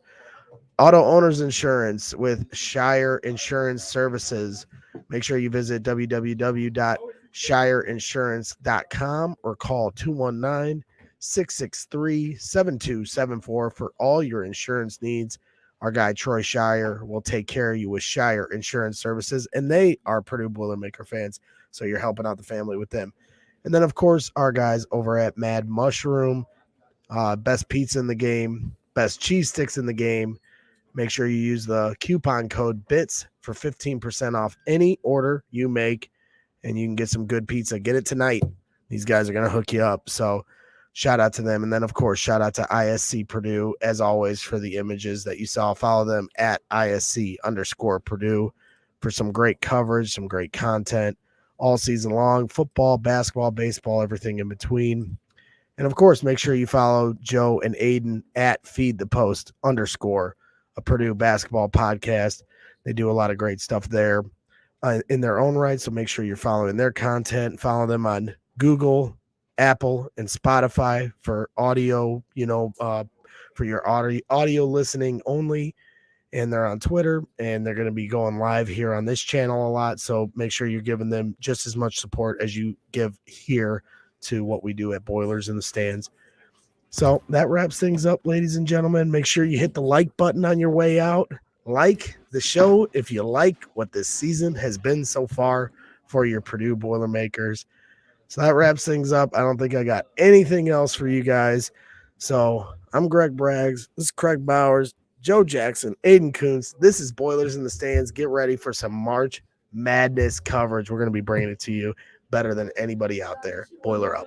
Auto Owners Insurance with Shire Insurance Services. Make sure you visit www.shireinsurance.com or call 219-663-7274 for all your insurance needs. Our guy Troy Shire will take care of you with Shire Insurance Services, and they are Purdue Boilermaker fans, so you're helping out the family with them. And then, of course, our guys over at Mad Mushroom, best pizza in the game, best cheese sticks in the game. Make sure you use the coupon code BITS for 15% off any order you make, and you can get some good pizza. Get it tonight. These guys are going to hook you up. So shout out to them. And then, of course, shout out to ISC Purdue, as always, for the images that you saw. Follow them at ISC_Purdue for some great coverage, some great content all season long. Football, basketball, baseball, everything in between. And, of course, make sure you follow Joe and Aiden at FeedThePost_, a Purdue basketball podcast. They do a lot of great stuff there in their own right. So make sure you're following their content. Follow them on Google, Apple, and Spotify for audio, for your audio listening only. And they're on Twitter, and they're going to be going live here on this channel a lot. So make sure you're giving them just as much support as you give here to what we do at Boilers in the Stands. So that wraps things up, ladies and gentlemen. Make sure you hit the like button on your way out. Like the show if you like what this season has been so far for your Purdue Boilermakers. So that wraps things up. I don't think I got anything else for you guys. So I'm Greg Braggs. This is Craig Bowers, Joe Jackson, Aiden Kuntz. This is Boilers in the Stands. Get ready for some March Madness coverage. We're going to be bringing it to you better than anybody out there. Boiler up.